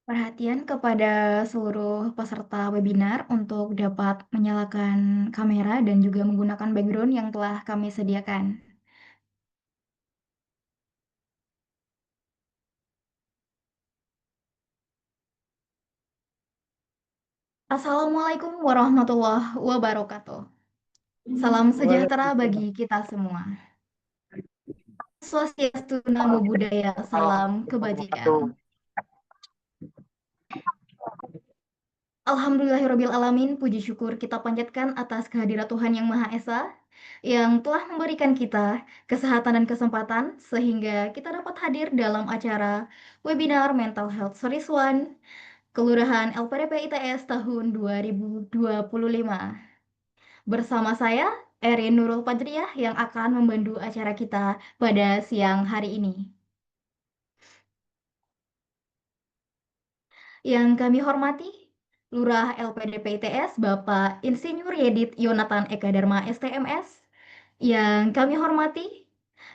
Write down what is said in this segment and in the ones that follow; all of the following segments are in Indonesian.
Perhatian kepada seluruh peserta webinar untuk dapat menyalakan kamera dan juga menggunakan background yang telah kami sediakan. Assalamualaikum warahmatullahi wabarakatuh. Salam sejahtera bagi kita semua. Swastiastu, Namo Buddhaya, salam kebajikan. Alhamdulillahirabbil alamin, puji syukur kita panjatkan atas kehadirat Tuhan Yang Maha Esa yang telah memberikan kita kesehatan dan kesempatan sehingga kita dapat hadir dalam acara webinar Mental Health Series 1 Kelurahan LPDP ITS tahun 2025. Bersama saya, Erin Nurul Fajriyah yang akan membantu acara kita pada siang hari ini. Yang kami hormati, Lurah LPDP ITS Bapak Insinyur Yedit Yonatan Eka Dharma STMS. Yang kami hormati,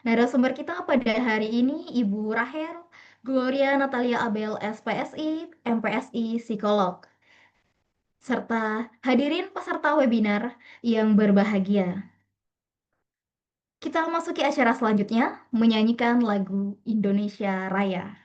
narasumber kita pada hari ini Ibu Rahel Gloria Natalia Abel SPSI, MPSI Psikolog. Serta hadirin peserta webinar yang berbahagia. Kita masuki acara selanjutnya, menyanyikan lagu Indonesia Raya.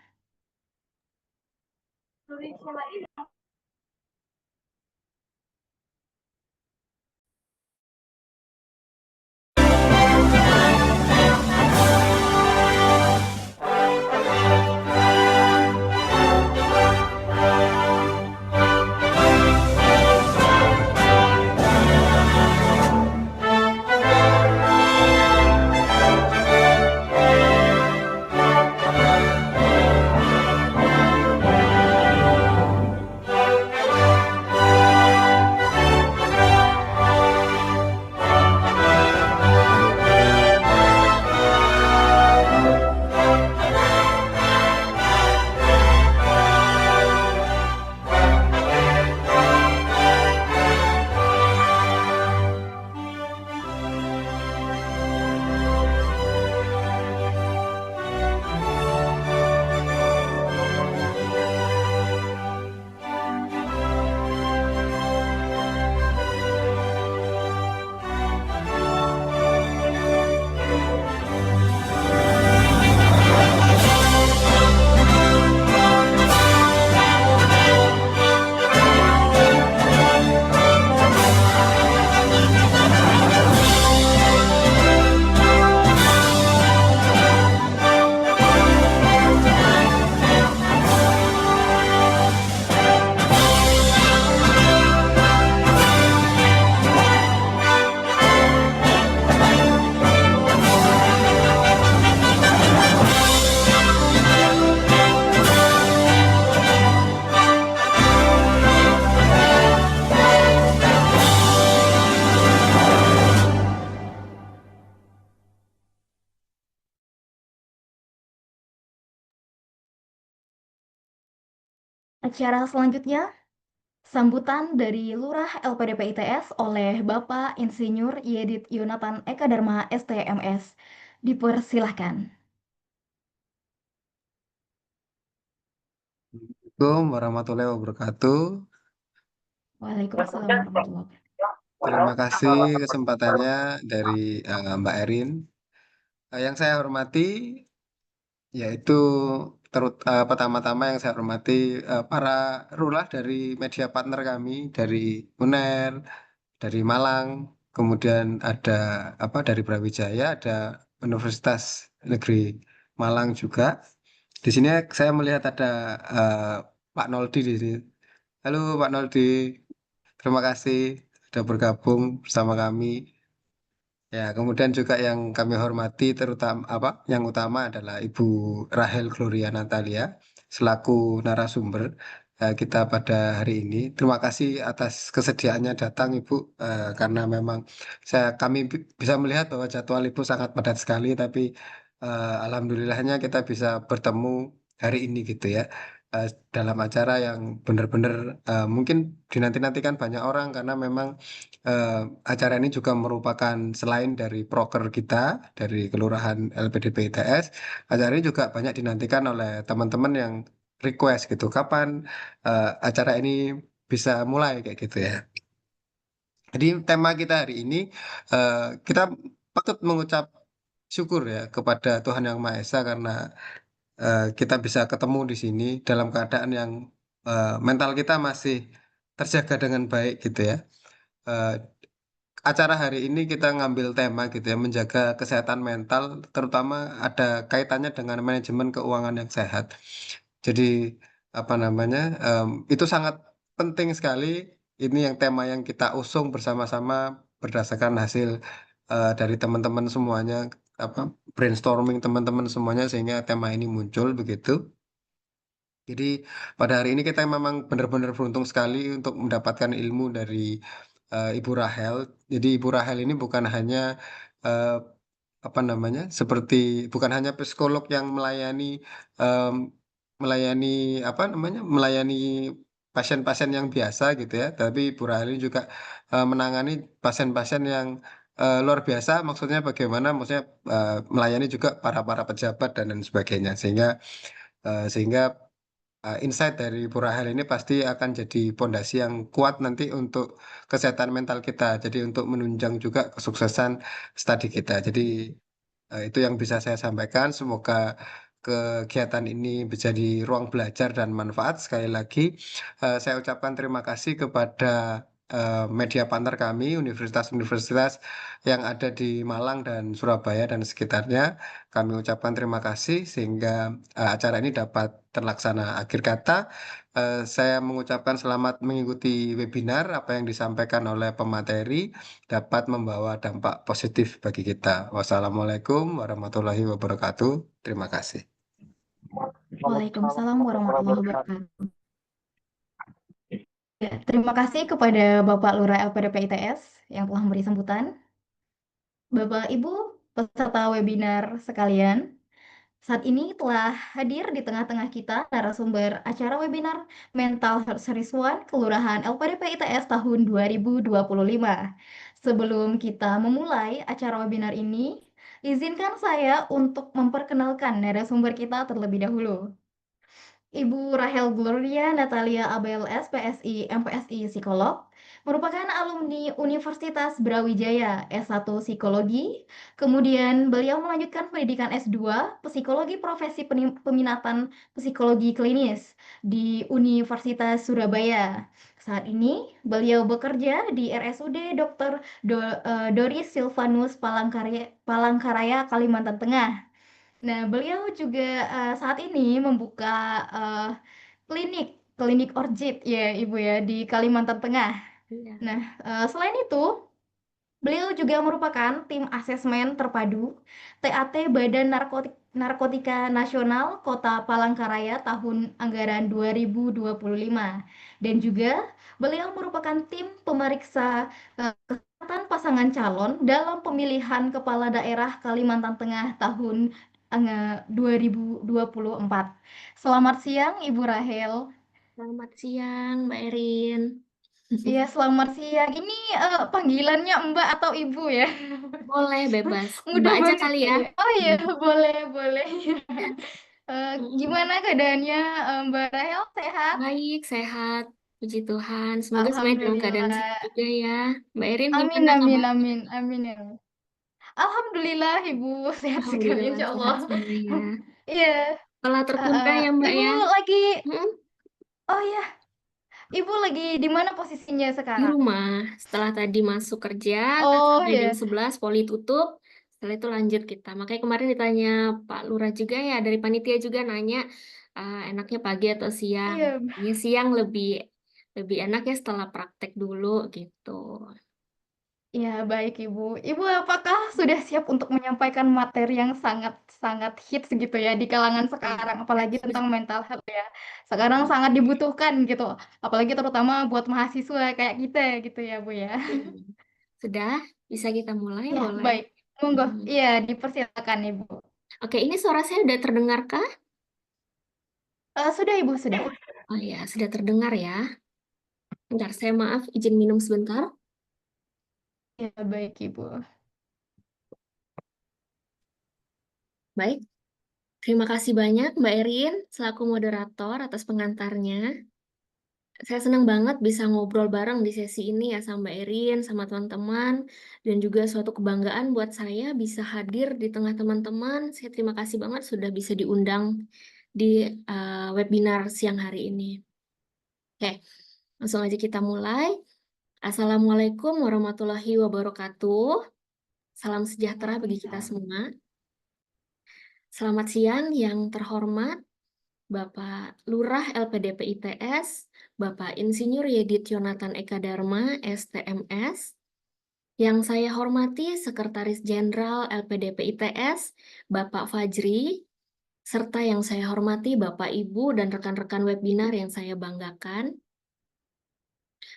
Acara selanjutnya, sambutan dari Lurah LPDP ITS oleh Bapak Insinyur Yedit Yonatan Eka Dharma STMS. Dipersilahkan. Assalamualaikum warahmatullahi wabarakatuh. Waalaikumsalam warahmatullahi wabarakatuh. Terima kasih kesempatannya dari Mbak Erin. Yang saya hormati yaitu pertama-tama yang saya hormati para rulah dari media partner kami dari UNER, dari Malang, kemudian ada dari Brawijaya, ada Universitas Negeri Malang juga. Di sini saya melihat ada eh, Pak Noldi di sini. Halo Pak Noldi. Terima kasih sudah bergabung bersama kami. Ya, kemudian juga yang kami hormati terutama yang utama adalah Ibu Rahel Gloria Natalia selaku narasumber kita pada hari ini. Terima kasih atas kesediaannya datang Ibu karena memang kami bisa melihat bahwa jadwal Ibu sangat padat sekali tapi alhamdulillahnya kita bisa bertemu hari ini gitu ya. Dalam acara yang benar-benar mungkin dinanti-nantikan banyak orang karena memang eh, acara ini juga merupakan selain dari proker kita dari Kelurahan LPDP ITS, acara ini juga banyak dinantikan oleh teman-teman yang request gitu, kapan acara ini bisa mulai kayak gitu ya. Jadi tema kita hari ini kita patut mengucap syukur ya kepada Tuhan Yang Maha Esa karena kita bisa ketemu di sini dalam keadaan yang mental kita masih terjaga dengan baik gitu ya. Eh, Acara hari ini kita ngambil tema gitu ya, menjaga kesehatan mental, terutama ada kaitannya dengan manajemen keuangan yang sehat. Jadi apa namanya, itu sangat penting sekali. Ini yang tema yang kita usung bersama-sama berdasarkan hasil dari teman-teman semuanya, apa brainstorming teman-teman semuanya sehingga tema ini muncul begitu. Jadi pada hari ini kita memang benar-benar beruntung sekali untuk mendapatkan ilmu dari Ibu Rahel. Jadi Ibu Rahel ini bukan hanya eh, apa namanya, seperti bukan hanya psikolog yang melayani em, melayani apa namanya, melayani pasien-pasien yang biasa gitu ya, tapi Ibu Rahel ini juga menangani pasien-pasien yang luar biasa. Maksudnya bagaimana? Maksudnya melayani juga para para pejabat dan lain sebagainya, sehingga insight dari Purahel ini pasti akan jadi pondasi yang kuat nanti untuk kesehatan mental kita. Jadi untuk menunjang juga kesuksesan studi kita. Jadi itu yang bisa saya sampaikan. Semoga kegiatan ini menjadi ruang belajar dan manfaat. Sekali lagi, saya ucapkan terima kasih kepada media partner kami, universitas-universitas yang ada di Malang dan Surabaya dan sekitarnya. Kami ucapkan terima kasih sehingga acara ini dapat terlaksana. Akhir kata, saya mengucapkan selamat mengikuti webinar. Apa yang disampaikan oleh pemateri dapat membawa dampak positif bagi kita. Wassalamualaikum warahmatullahi wabarakatuh. Terima kasih. Waalaikumsalam warahmatullahi wabarakatuh. Ya, terima kasih kepada Bapak Lurah LPDP ITS yang telah memberi sambutan. Bapak Ibu peserta webinar sekalian, saat ini telah hadir di tengah-tengah kita narasumber acara webinar Mental Health Series 1 Kelurahan LPDP ITS tahun 2025. Sebelum kita memulai acara webinar ini, izinkan saya untuk memperkenalkan narasumber kita terlebih dahulu. Ibu Rahel Gloria Natalia Abel SPSI MPSI Psikolog, merupakan alumni Universitas Brawijaya S1 Psikologi. Kemudian beliau melanjutkan pendidikan S2 Psikologi Profesi Peminatan Psikologi Klinis di Universitas Surabaya. Saat ini beliau bekerja di RSUD Dr. Doris Silvanus Palangkaraya, Kalimantan Tengah. Nah, beliau juga saat ini membuka eh, klinik klinik orjid ya Ibu ya di Kalimantan Tengah. Iya. Nah, selain itu beliau juga merupakan tim asesmen terpadu TAT Badan Narkotika Nasional Kota Palangkaraya tahun anggaran 2025 dan juga beliau merupakan tim pemeriksa kesehatan pasangan calon dalam pemilihan kepala daerah Kalimantan Tengah tahun 2024. Selamat siang Ibu Rahel. Selamat siang, Mbak Erin. Iya, selamat siang. Ini panggilannya Mbak atau Ibu ya? Boleh bebas. Mudah Mbak aja banget kali ya. ya. Oh iya, boleh, boleh. Mm-mm. Gimana keadaannya Mbak Rahel? Sehat? Baik, sehat. Puji Tuhan. Semoga semuanya dalam keadaan sehat Alhamdulillah. juga ya. Mbak Erin Amin, gimana amin, kabarnya? amin, amin ya. Alhamdulillah, Ibu sehat sekali, Alhamdulillah Insya sehat Allah. semuanya. Iya, Setelah tertunda ya Mbak Ibu ya. lagi, Mm-mm. oh iya, Ibu lagi di mana posisinya Di sekarang? rumah. Setelah tadi masuk kerja, kan Oh sampai jam ya, 11 poli tutup. Setelah itu lanjut kita. Makanya kemarin ditanya Pak Lurah juga ya, dari panitia juga nanya, enaknya pagi atau siang. iya. Ya siang lebih lebih enak ya setelah praktek dulu gitu. Ya, baik Ibu. Ibu apakah sudah siap untuk menyampaikan materi yang sangat-sangat hits gitu ya di kalangan Oke. sekarang, apalagi tentang mental health ya. Sekarang sangat dibutuhkan gitu, apalagi terutama buat mahasiswa kayak kita gitu ya, Bu ya. Hmm. Sudah bisa kita mulai Ya, boleh. baik. Monggo. Hmm. Iya, dipersilakan Ibu. Oke, ini suara saya udah terdengar kah? Sudah Ibu, sudah. Oh ya, sudah terdengar ya. Bentar, saya maaf izin minum sebentar. Ya, baik Ibu. Baik. Terima kasih banyak Mbak Erin selaku moderator atas pengantarnya. Saya senang banget bisa ngobrol bareng di sesi ini ya sama Mbak Erin, sama teman-teman, dan juga suatu kebanggaan buat saya bisa hadir di tengah teman-teman. Saya terima kasih banget sudah bisa diundang di webinar siang hari ini. Oke, langsung aja kita mulai. Assalamualaikum warahmatullahi wabarakatuh. Salam sejahtera bagi kita semua. Selamat siang yang terhormat Bapak Lurah LPDP ITS, Bapak Insinyur Yedit Yonatan Eka Dharma, STMS, yang saya hormati Sekretaris Jenderal LPDP ITS, Bapak Fajri, serta yang saya hormati Bapak Ibu dan rekan-rekan webinar yang saya banggakan.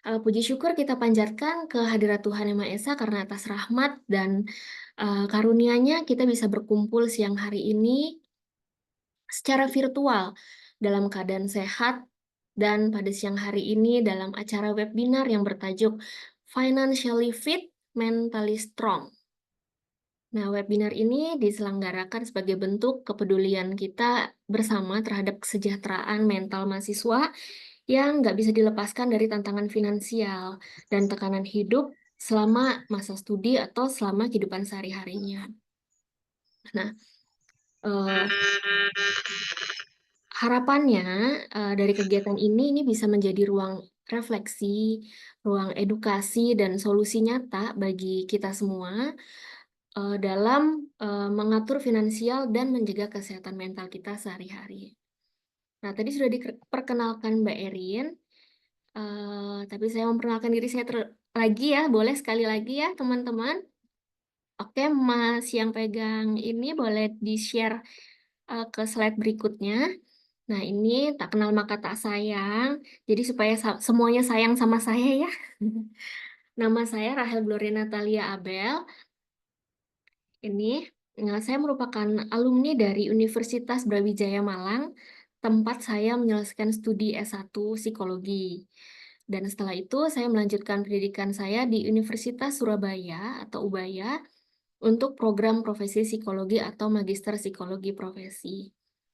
Puji syukur kita panjatkan ke hadirat Tuhan Yang Maha Esa karena atas rahmat dan karunia-Nya kita bisa berkumpul siang hari ini secara virtual dalam keadaan sehat dan pada siang hari ini dalam acara webinar yang bertajuk Financially Fit, Mentally Strong. Nah, webinar ini diselenggarakan sebagai bentuk kepedulian kita bersama terhadap kesejahteraan mental mahasiswa yang nggak bisa dilepaskan dari tantangan finansial dan tekanan hidup selama masa studi atau selama kehidupan sehari-harinya. Nah, eh, harapannya dari kegiatan ini bisa menjadi ruang refleksi, ruang edukasi, dan solusi nyata bagi kita semua dalam mengatur finansial dan menjaga kesehatan mental kita sehari-hari. Nah, tadi sudah diperkenalkan Mbak Erin, tapi saya memperkenalkan diri saya lagi ya, boleh sekali lagi ya teman-teman. Oke, Mas yang pegang ini boleh di-share ke slide berikutnya. Nah, ini tak kenal maka tak sayang. Jadi supaya semuanya sayang sama saya ya. Nama saya Rahel Gloria Natalia Abel. Saya merupakan alumni dari Universitas Brawijaya Malang, tempat saya menyelesaikan studi S1 Psikologi. Dan setelah itu saya melanjutkan pendidikan saya di Universitas Surabaya atau UBaya untuk program profesi psikologi atau magister psikologi profesi.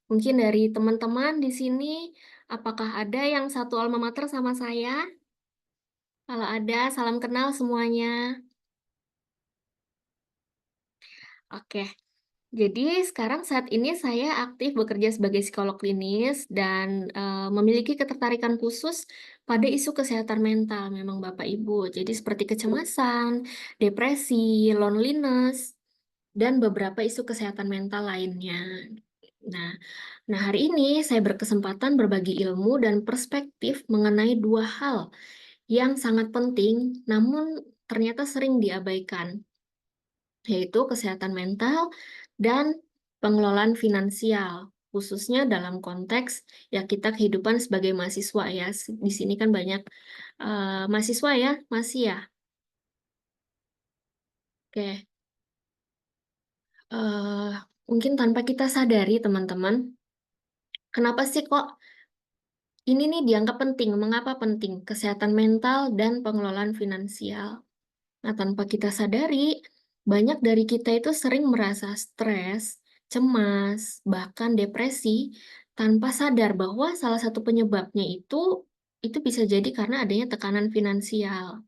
Mungkin dari teman-teman di sini, apakah ada yang satu alma mater sama saya? Kalau ada, salam kenal semuanya. Oke, jadi sekarang saat ini saya aktif bekerja sebagai psikolog klinis dan memiliki ketertarikan khusus pada isu kesehatan mental, memang Bapak Ibu. Jadi seperti kecemasan, depresi, loneliness, dan beberapa isu kesehatan mental lainnya. Nah, hari ini saya berkesempatan berbagi ilmu dan perspektif mengenai dua hal yang sangat penting, namun ternyata sering diabaikan, yaitu kesehatan mental dan pengelolaan finansial, khususnya dalam konteks ya kita kehidupan sebagai mahasiswa ya. Di sini kan banyak mahasiswa ya, masih ya. Oke, mungkin tanpa kita sadari teman-teman, kenapa sih kok ini nih dianggap penting? Mengapa penting kesehatan mental dan pengelolaan finansial? Nah, tanpa kita sadari, banyak dari kita itu sering merasa stres, cemas, bahkan depresi tanpa sadar bahwa salah satu penyebabnya itu bisa jadi karena adanya tekanan finansial.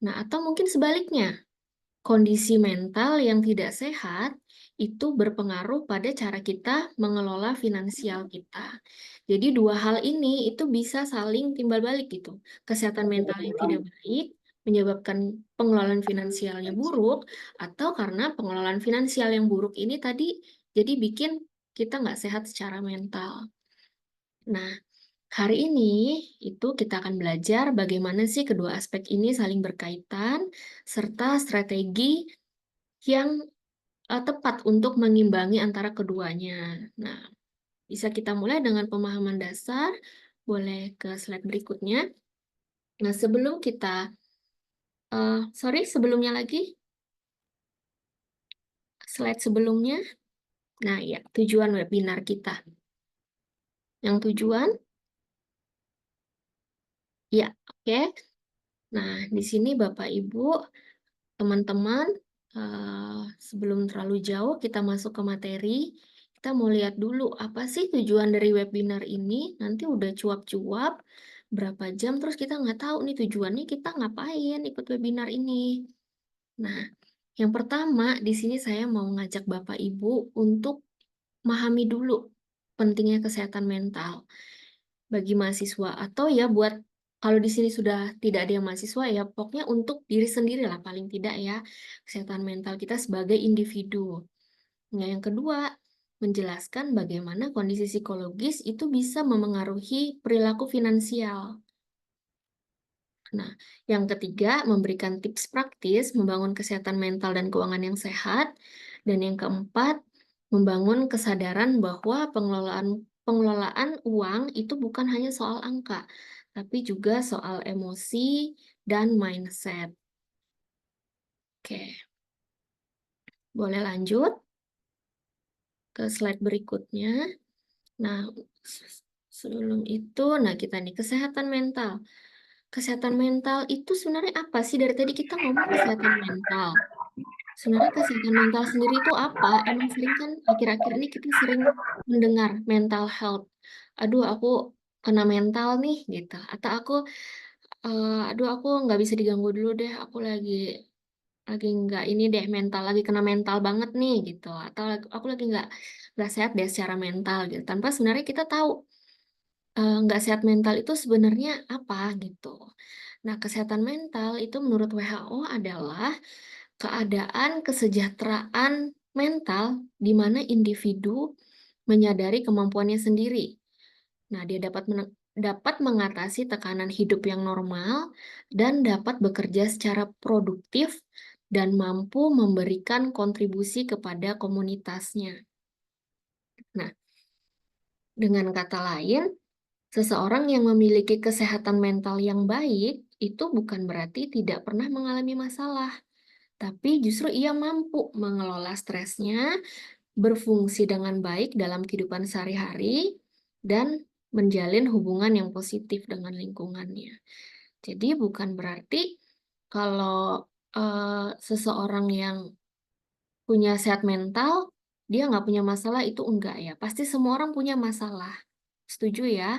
Nah, atau mungkin sebaliknya, kondisi mental yang tidak sehat itu berpengaruh pada cara kita mengelola finansial kita. Jadi dua hal ini itu bisa saling timbal balik gitu. Kesehatan mental yang tidak baik menyebabkan pengelolaan finansialnya buruk, atau karena pengelolaan finansial yang buruk ini tadi jadi bikin kita nggak sehat secara mental. Nah, hari ini itu kita akan belajar bagaimana sih kedua aspek ini saling berkaitan, serta strategi yang tepat untuk mengimbangi antara keduanya. Nah, bisa kita mulai dengan pemahaman dasar. Boleh ke slide berikutnya. Nah, sebelum kita, sebelumnya lagi, slide sebelumnya. Nah, ya, tujuan webinar kita. Yang tujuan, ya, oke. Nah, di sini Bapak Ibu, teman-teman, sebelum terlalu jauh kita masuk ke materi, Kita mau lihat dulu apa sih tujuan dari webinar ini. Nanti udah cuap-cuap berapa jam, terus kita nggak tahu nih tujuannya kita ngapain ikut webinar ini. Nah, yang pertama di sini saya mau ngajak Bapak Ibu untuk memahami dulu pentingnya kesehatan mental bagi mahasiswa, atau ya buat kalau di sini sudah tidak ada yang mahasiswa ya pokoknya untuk diri sendiri lah paling tidak ya, kesehatan mental kita sebagai individu. Nah, yang kedua, menjelaskan bagaimana kondisi psikologis itu bisa memengaruhi perilaku finansial. Nah, yang ketiga, memberikan tips praktis membangun kesehatan mental dan keuangan yang sehat. Dan yang keempat, membangun kesadaran bahwa pengelolaan uang itu bukan hanya soal angka, tapi juga soal emosi dan mindset. Oke, boleh lanjut ke slide berikutnya. Nah, sebelum itu, kita nih kesehatan mental. Kesehatan mental itu sebenarnya apa sih? Dari tadi kita ngomong kesehatan mental. Sebenarnya kesehatan mental sendiri itu apa? Emang sering kan akhir-akhir ini kita sering mendengar mental health. Aduh, aku kena mental nih gitu. Atau aduh aku nggak bisa diganggu dulu deh. Aku lagi nggak ini deh mental, lagi kena mental banget nih gitu. Atau aku lagi nggak sehat deh secara mental gitu. Tanpa sebenarnya kita tahu nggak sehat mental itu sebenarnya apa gitu. Nah, kesehatan mental itu menurut WHO adalah keadaan kesejahteraan mental di mana individu menyadari kemampuannya sendiri. Nah, dia dapat mengatasi tekanan hidup yang normal dan dapat bekerja secara produktif dan mampu memberikan kontribusi kepada komunitasnya. Nah, dengan kata lain, seseorang yang memiliki kesehatan mental yang baik itu bukan berarti tidak pernah mengalami masalah, tapi justru ia mampu mengelola stresnya, berfungsi dengan baik dalam kehidupan sehari-hari, dan menjalin hubungan yang positif dengan lingkungannya. Jadi bukan berarti kalau seseorang yang punya sehat mental, dia nggak punya masalah, itu enggak ya. Pasti semua orang punya masalah. Setuju ya?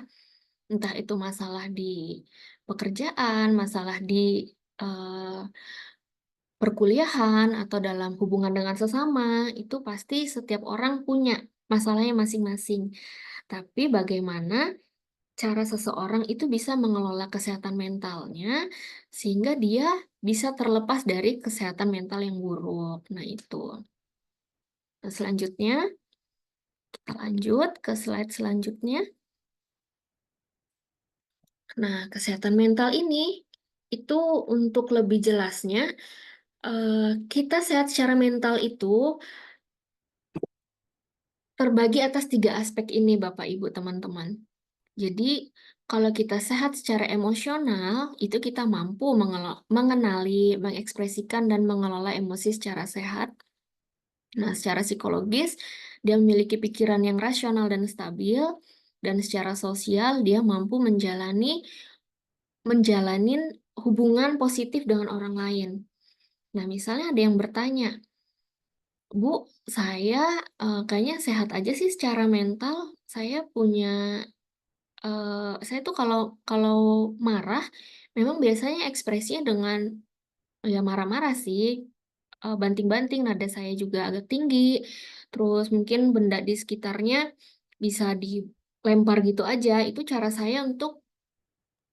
Entah itu masalah di pekerjaan, masalah di eh, perkuliahan, atau dalam hubungan dengan sesama, itu pasti setiap orang punya masalahnya masing-masing. Tapi bagaimana cara seseorang itu bisa mengelola kesehatan mentalnya sehingga dia bisa terlepas dari kesehatan mental yang buruk. Nah, itu. Nah, selanjutnya, kita lanjut ke slide selanjutnya. Nah, kesehatan mental ini itu untuk lebih jelasnya, kita sehat secara mental itu terbagi atas 3 aspek ini, Bapak, Ibu, teman-teman. Jadi, kalau kita sehat secara emosional, itu kita mampu mengenali, mengekspresikan, dan mengelola emosi secara sehat. Nah, secara psikologis, dia memiliki pikiran yang rasional dan stabil, dan secara sosial, dia mampu menjalanin hubungan positif dengan orang lain. Nah, misalnya ada yang bertanya, Bu, saya kayaknya sehat aja sih secara mental. Saya tuh kalau kalau marah, memang biasanya ekspresinya dengan ya marah-marah sih, banting-banting, nada saya juga agak tinggi, terus mungkin benda di sekitarnya bisa dilempar gitu aja. Itu cara saya untuk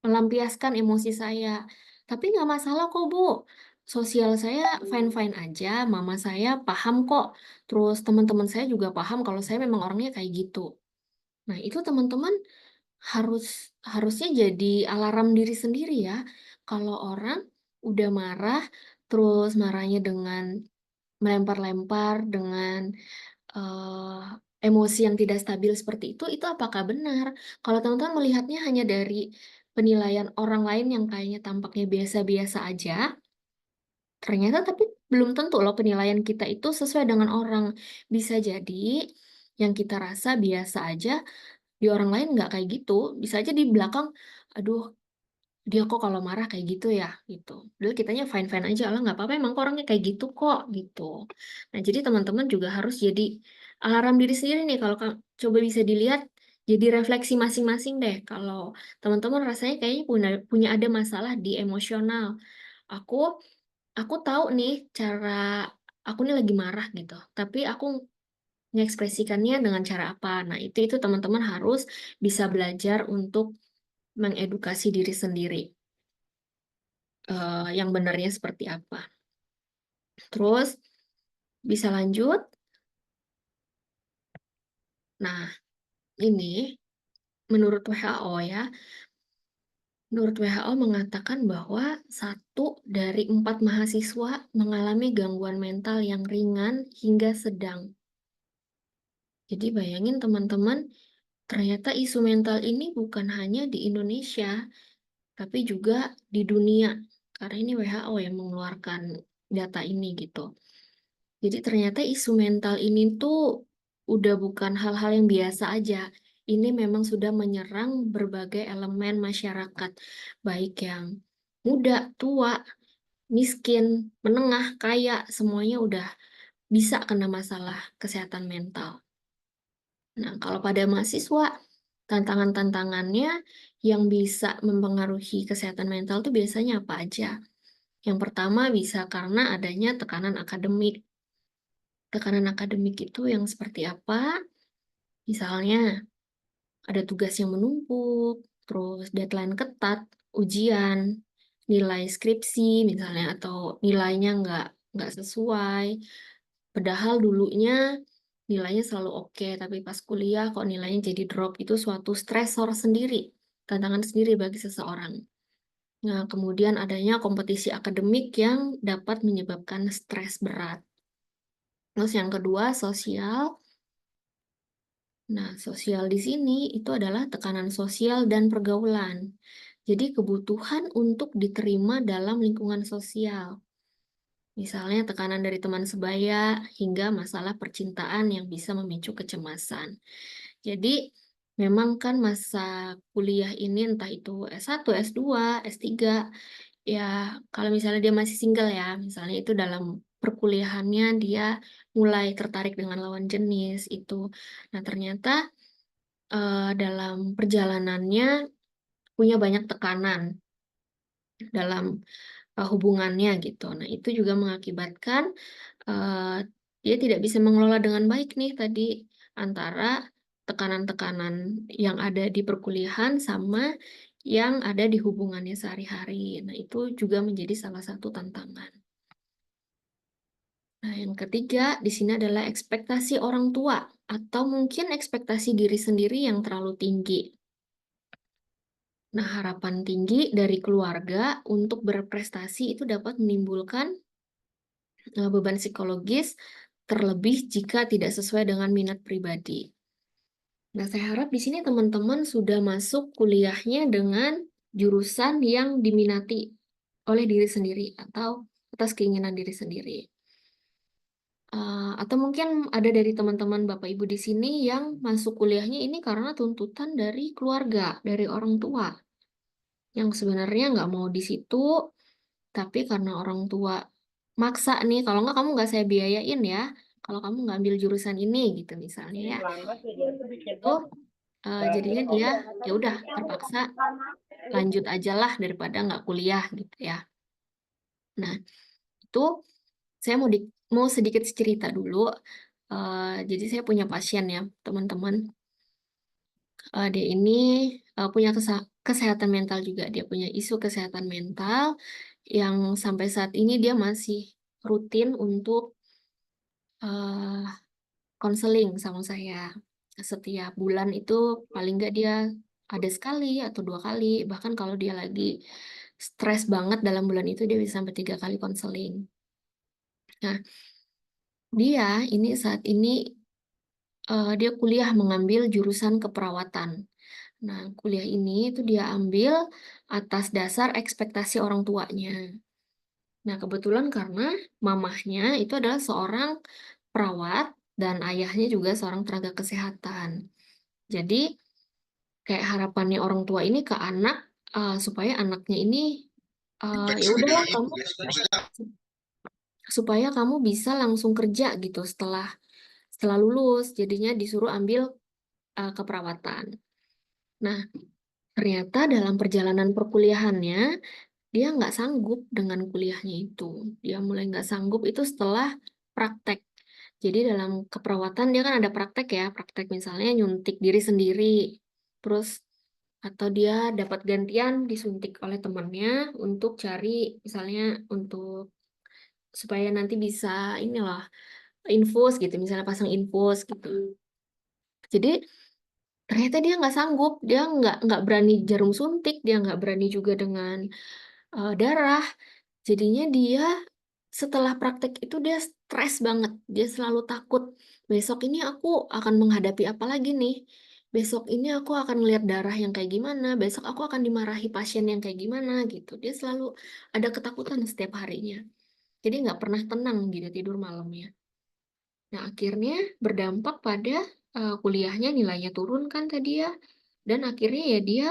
melampiaskan emosi saya. Tapi nggak masalah kok, Bu. Sosial saya fine-fine aja, mama saya paham kok. Terus teman-teman saya juga paham kalau saya memang orangnya kayak gitu. Nah, itu teman-teman harusnya jadi alarm diri sendiri ya. Kalau orang udah marah, terus marahnya dengan melempar-lempar, dengan eh, emosi yang tidak stabil seperti itu apakah benar? Kalau teman-teman melihatnya hanya dari penilaian orang lain yang kayaknya tampaknya biasa-biasa aja, ternyata tapi belum tentu loh penilaian kita itu sesuai dengan orang. Bisa jadi yang kita rasa biasa aja, di orang lain nggak kayak gitu. Bisa aja di belakang, aduh dia kok kalau marah kayak gitu ya, gitu. Dulu kitanya fine-fine aja, lah nggak apa-apa emang kok orangnya kayak gitu kok, gitu. Nah, jadi teman-teman juga harus jadi alarm diri sendiri nih, kalau coba bisa dilihat, jadi refleksi masing-masing deh. Kalau teman-teman rasanya kayaknya punya ada masalah di emosional. Aku aku tahu nih cara aku nih lagi marah gitu, tapi aku mengekspresikannya dengan cara apa. Nah, itu teman-teman harus bisa belajar untuk mengedukasi diri sendiri. Yang benarnya seperti apa. Terus bisa lanjut. Nah, ini menurut WHO ya, menurut WHO mengatakan bahwa 1 dari 4 mahasiswa mengalami gangguan mental yang ringan hingga sedang. Jadi bayangin teman-teman, ternyata isu mental ini bukan hanya di Indonesia, tapi juga di dunia. Karena ini WHO yang mengeluarkan data ini gitu. Jadi ternyata isu mental ini tuh udah bukan hal-hal yang biasa aja. Ini memang sudah menyerang berbagai elemen masyarakat, baik yang muda, tua, miskin, menengah, kaya, semuanya udah bisa kena masalah kesehatan mental. Nah, kalau pada mahasiswa, tantangan-tantangannya yang bisa mempengaruhi kesehatan mental tuh biasanya apa aja? Yang pertama bisa karena adanya tekanan akademik. Tekanan akademik itu yang seperti apa? Misalnya ada tugas yang menumpuk, terus deadline ketat, ujian, nilai skripsi misalnya, atau nilainya nggak sesuai. Padahal dulunya nilainya selalu oke, tapi pas kuliah kok nilainya jadi drop, itu suatu stresor sendiri, tantangan sendiri bagi seseorang. Nah, kemudian adanya kompetisi akademik yang dapat menyebabkan stres berat. Terus yang kedua, sosial. Nah, sosial di sini itu adalah tekanan sosial dan pergaulan. Jadi kebutuhan untuk diterima dalam lingkungan sosial. Misalnya tekanan dari teman sebaya hingga masalah percintaan yang bisa memicu kecemasan. Jadi memang kan masa kuliah ini entah itu S1, S2, S3, ya kalau misalnya dia masih single ya, misalnya itu dalam perkuliahannya dia mulai tertarik dengan lawan jenis itu. Nah, ternyata dalam perjalanannya punya banyak tekanan dalam hubungannya gitu. Nah, itu juga mengakibatkan eh, dia tidak bisa mengelola dengan baik nih tadi antara tekanan-tekanan yang ada di perkuliahan sama yang ada di hubungannya sehari-hari. Nah, itu juga menjadi salah satu tantangan. Nah, yang ketiga di sini adalah ekspektasi orang tua atau mungkin ekspektasi diri sendiri yang terlalu tinggi. Nah, harapan tinggi dari keluarga untuk berprestasi itu dapat menimbulkan beban psikologis, terlebih jika tidak sesuai dengan minat pribadi. Nah, saya harap di sini teman-teman sudah masuk kuliahnya dengan jurusan yang diminati oleh diri sendiri atau atas keinginan diri sendiri. Atau mungkin ada dari teman-teman Bapak Ibu di sini yang masuk kuliahnya ini karena tuntutan dari keluarga, dari orang tua, yang sebenarnya nggak mau di situ, tapi karena orang tua maksa nih, kalau nggak kamu nggak saya biayain ya, kalau kamu nggak ambil jurusan ini gitu misalnya ya, itu jadinya dia ya udah terpaksa lanjut aja lah daripada nggak kuliah gitu ya. Nah, itu saya mau sedikit cerita dulu. Jadi saya punya pasien ya teman-teman. Dia ini punya kesehatan mental juga. Dia punya isu kesehatan mental yang sampai saat ini dia masih rutin untuk konseling sama saya. Setiap bulan itu paling nggak dia ada sekali atau 2 kali. Bahkan kalau dia lagi stres banget dalam bulan itu dia bisa sampai 3 kali konseling. Nah, dia ini saat ini dia kuliah mengambil jurusan keperawatan. Nah, kuliah ini itu dia ambil atas dasar ekspektasi orang tuanya. Nah, kebetulan karena mamahnya itu adalah seorang perawat dan ayahnya juga seorang tenaga kesehatan. Jadi, kayak harapannya orang tua ini ke anak supaya anaknya ini ya udahlah kamu supaya kamu bisa langsung kerja gitu setelah setelah lulus, jadinya disuruh ambil keperawatan. Nah, ternyata dalam perjalanan perkuliahannya, dia nggak sanggup dengan kuliahnya itu. Dia mulai nggak sanggup itu setelah praktek. Jadi dalam keperawatan dia kan ada praktek ya, praktek misalnya nyuntik diri sendiri, terus atau dia dapat gantian disuntik oleh temannya untuk cari misalnya untuk supaya nanti bisa inilah infus gitu, misalnya pasang infus gitu. Jadi ternyata dia nggak sanggup, dia nggak berani jarum suntik, dia nggak berani juga dengan darah. Jadinya dia setelah praktek itu dia stres banget, dia selalu takut. Besok ini aku akan menghadapi apa lagi nih? Besok ini aku akan melihat darah yang kayak gimana, besok aku akan dimarahi pasien yang kayak gimana gitu. Dia selalu ada ketakutan setiap harinya. Jadi nggak pernah tenang gitu tidur malamnya. Nah, akhirnya berdampak pada kuliahnya nilainya turun kan tadi ya. Dan akhirnya ya dia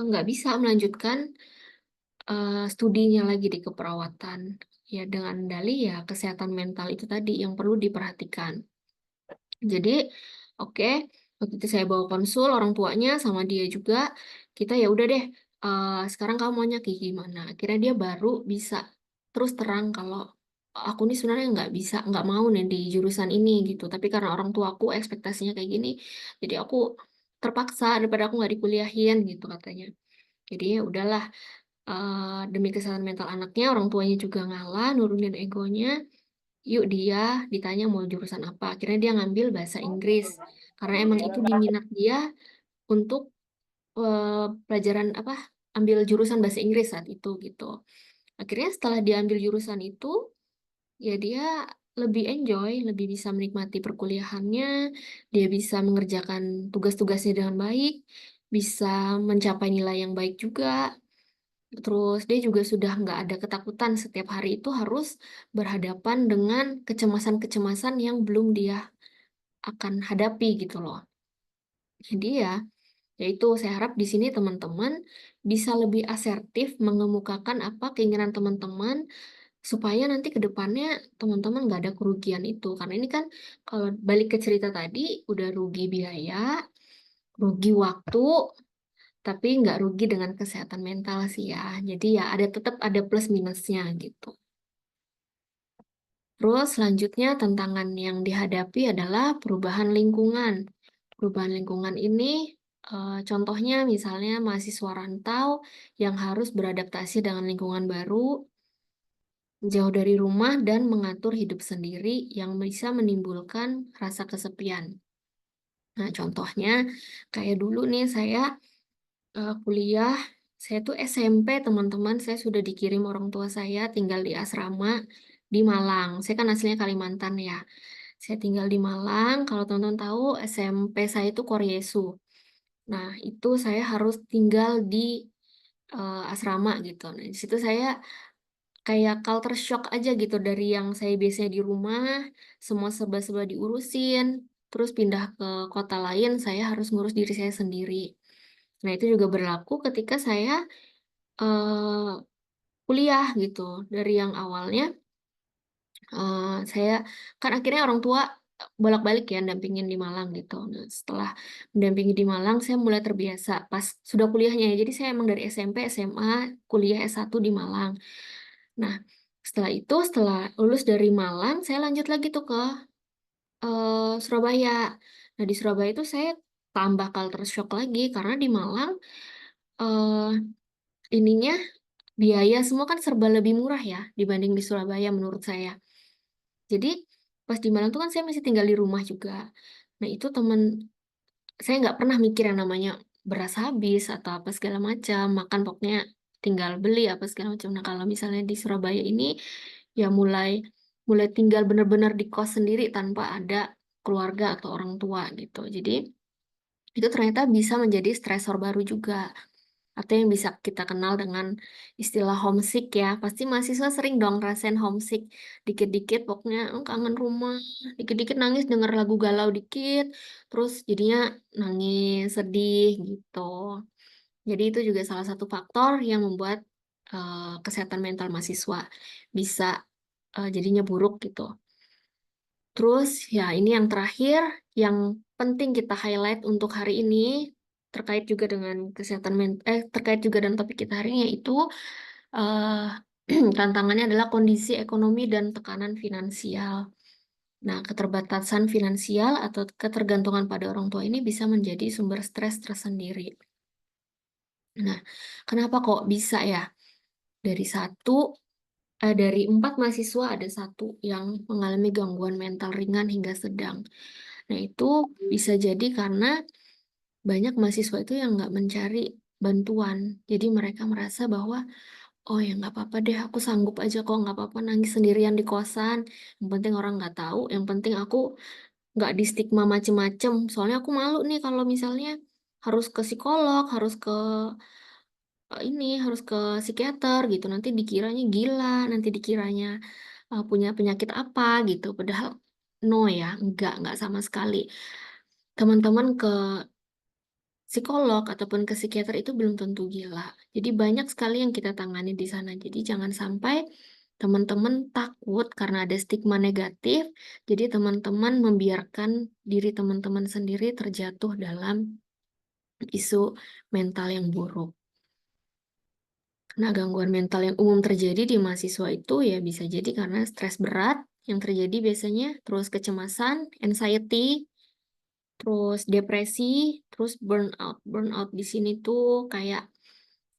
nggak bisa melanjutkan studinya lagi di keperawatan. Ya dengan dalih ya kesehatan mental itu tadi yang perlu diperhatikan. Jadi, oke, waktu itu saya bawa konsul orang tuanya sama dia juga. Kita ya udah deh, sekarang kamu maunya kayak gimana? Akhirnya dia baru bisa terus terang kalau aku nih sebenarnya nggak bisa, nggak mau nih di jurusan ini gitu. Tapi karena orang tuaku ekspektasinya kayak gini, jadi aku terpaksa daripada aku nggak dikuliahin gitu katanya. Jadi ya udahlah, demi kesehatan mental anaknya, orang tuanya juga ngalah, nurunin egonya. Yuk dia ditanya mau jurusan apa. Akhirnya dia ngambil bahasa Inggris. Karena emang itu diminat dia untuk pelajaran apa, ambil jurusan bahasa Inggris saat itu gitu. Akhirnya setelah dia ambil jurusan itu, ya dia lebih enjoy, lebih bisa menikmati perkuliahannya, dia bisa mengerjakan tugas-tugasnya dengan baik, bisa mencapai nilai yang baik juga. Terus dia juga sudah nggak ada ketakutan setiap hari itu harus berhadapan dengan kecemasan-kecemasan yang belum dia akan hadapi gitu loh. Jadi ya, yaitu saya harap di sini teman-teman bisa lebih asertif mengemukakan apa keinginan teman-teman supaya nanti ke depannya teman-teman nggak ada kerugian itu. Karena ini kan kalau balik ke cerita tadi udah rugi biaya, rugi waktu, tapi nggak rugi dengan kesehatan mental sih ya. Jadi ya ada tetap ada plus minusnya gitu. Terus selanjutnya tantangan yang dihadapi adalah perubahan lingkungan. Perubahan lingkungan ini contohnya misalnya mahasiswa rantau yang harus beradaptasi dengan lingkungan baru, jauh dari rumah dan mengatur hidup sendiri yang bisa menimbulkan rasa kesepian. Nah, contohnya kayak dulu nih saya kuliah, saya tuh SMP teman-teman, saya sudah dikirim orang tua saya tinggal di asrama di Malang. Saya kan aslinya Kalimantan ya. Saya tinggal di Malang, kalau teman-teman tahu SMP saya itu Koryesu. Nah, itu saya harus tinggal di asrama gitu. Nah, di situ saya kayak culture shock aja gitu dari yang saya biasanya di rumah, semua serba-serba diurusin, terus pindah ke kota lain, saya harus ngurus diri saya sendiri. Nah, itu juga berlaku ketika saya eh, kuliah gitu. Dari yang awalnya saya kan akhirnya orang tua bolak-balik ya dampingin di Malang gitu. Nah, setelah mendampingi di Malang, saya mulai terbiasa pas sudah kuliahnya ya. Jadi saya emang dari SMP, SMA, kuliah S1 di Malang. Nah, setelah itu, setelah lulus dari Malang, saya lanjut lagi tuh ke Surabaya. Nah, di Surabaya itu saya tambah culture shock lagi karena di Malang eh ininya biaya semua kan serba lebih murah ya dibanding di Surabaya menurut saya. Jadi pas di Malang tuh kan saya masih tinggal di rumah juga. Nah itu temen saya nggak pernah mikir yang namanya beras habis atau apa segala macam. Makan pokoknya tinggal beli apa segala macam. Nah kalau misalnya di Surabaya ini ya mulai mulai tinggal benar-benar di kos sendiri tanpa ada keluarga atau orang tua gitu. Jadi itu ternyata bisa menjadi stresor baru juga atau yang bisa kita kenal dengan istilah homesick ya. Pasti mahasiswa sering dong rasain homesick. Dikit-dikit pokoknya kangen rumah, dikit-dikit nangis denger lagu galau dikit, terus jadinya nangis, sedih gitu. Jadi itu juga salah satu faktor yang membuat kesehatan mental mahasiswa bisa jadinya buruk gitu. Terus ya ini yang terakhir, yang penting kita highlight untuk hari ini terkait juga dengan terkait juga dengan topik kita hari ini, yaitu eh, tantangannya adalah kondisi ekonomi dan tekanan finansial. Nah, keterbatasan finansial atau ketergantungan pada orang tua ini bisa menjadi sumber stres tersendiri. Nah, kenapa kok bisa ya? Dari 4 mahasiswa ada 1 yang mengalami gangguan mental ringan hingga sedang. Nah, itu bisa jadi karena banyak mahasiswa itu yang nggak mencari bantuan. Jadi mereka merasa bahwa, oh ya nggak apa-apa deh, aku sanggup aja kok, nggak apa-apa nangis sendirian di kosan. Yang penting orang nggak tahu, yang penting aku nggak di stigma macem-macem. Soalnya aku malu nih kalau misalnya harus ke psikolog, harus ke psikiater gitu. Nanti dikiranya gila, nanti dikiranya punya penyakit apa gitu. Padahal no ya, nggak sama sekali. Teman-teman ke psikolog ataupun ke psikiater itu belum tentu gila. Jadi banyak sekali yang kita tangani di sana. Jadi jangan sampai teman-teman takut karena ada stigma negatif. Jadi teman-teman membiarkan diri teman-teman sendiri terjatuh dalam isu mental yang buruk. Nah, gangguan mental yang umum terjadi di mahasiswa itu ya bisa jadi karena stres berat yang terjadi biasanya, terus kecemasan, anxiety, terus depresi, terus burnout. Burnout di sini tuh kayak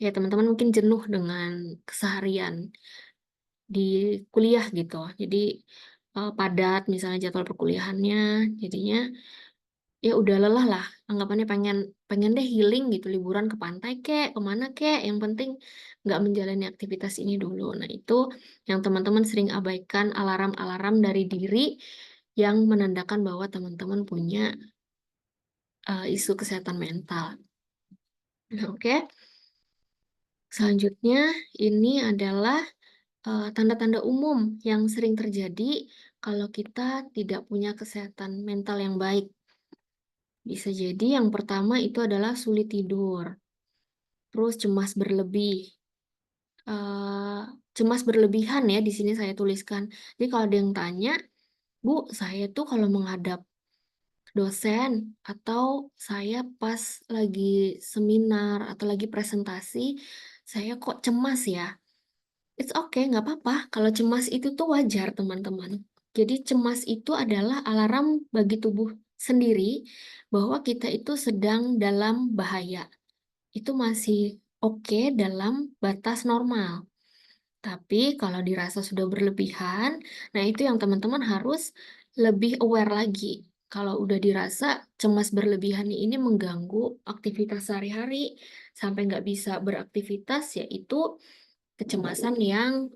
ya teman-teman mungkin jenuh dengan keseharian di kuliah gitu. Jadi padat misalnya jadwal perkuliahannya, jadinya ya udah lelah lah. Anggapannya pengen pengen deh healing gitu, liburan ke pantai kek, kemana kek. Yang penting nggak menjalani aktivitas ini dulu. Nah itu yang teman-teman sering abaikan alarm-alarm dari diri yang menandakan bahwa teman-teman punya isu kesehatan mental. Nah, oke. Selanjutnya, ini adalah tanda-tanda umum yang sering terjadi kalau kita tidak punya kesehatan mental yang baik. Bisa jadi yang pertama itu adalah sulit tidur, terus cemas berlebih. Eh, cemas berlebihan ya di sini saya tuliskan. Jadi kalau ada yang tanya, Bu, saya tuh kalau menghadap dosen atau saya pas lagi seminar atau lagi presentasi, saya kok cemas ya. It's okay, nggak apa-apa. Kalau cemas itu tuh wajar, teman-teman. Jadi cemas itu adalah alarm bagi tubuh sendiri bahwa kita itu sedang dalam bahaya. Itu masih oke dalam batas normal. Tapi kalau dirasa sudah berlebihan, nah itu yang teman-teman harus lebih aware lagi. Kalau udah dirasa cemas berlebihan ini mengganggu aktivitas sehari-hari sampai nggak bisa beraktivitas, yaitu kecemasan yang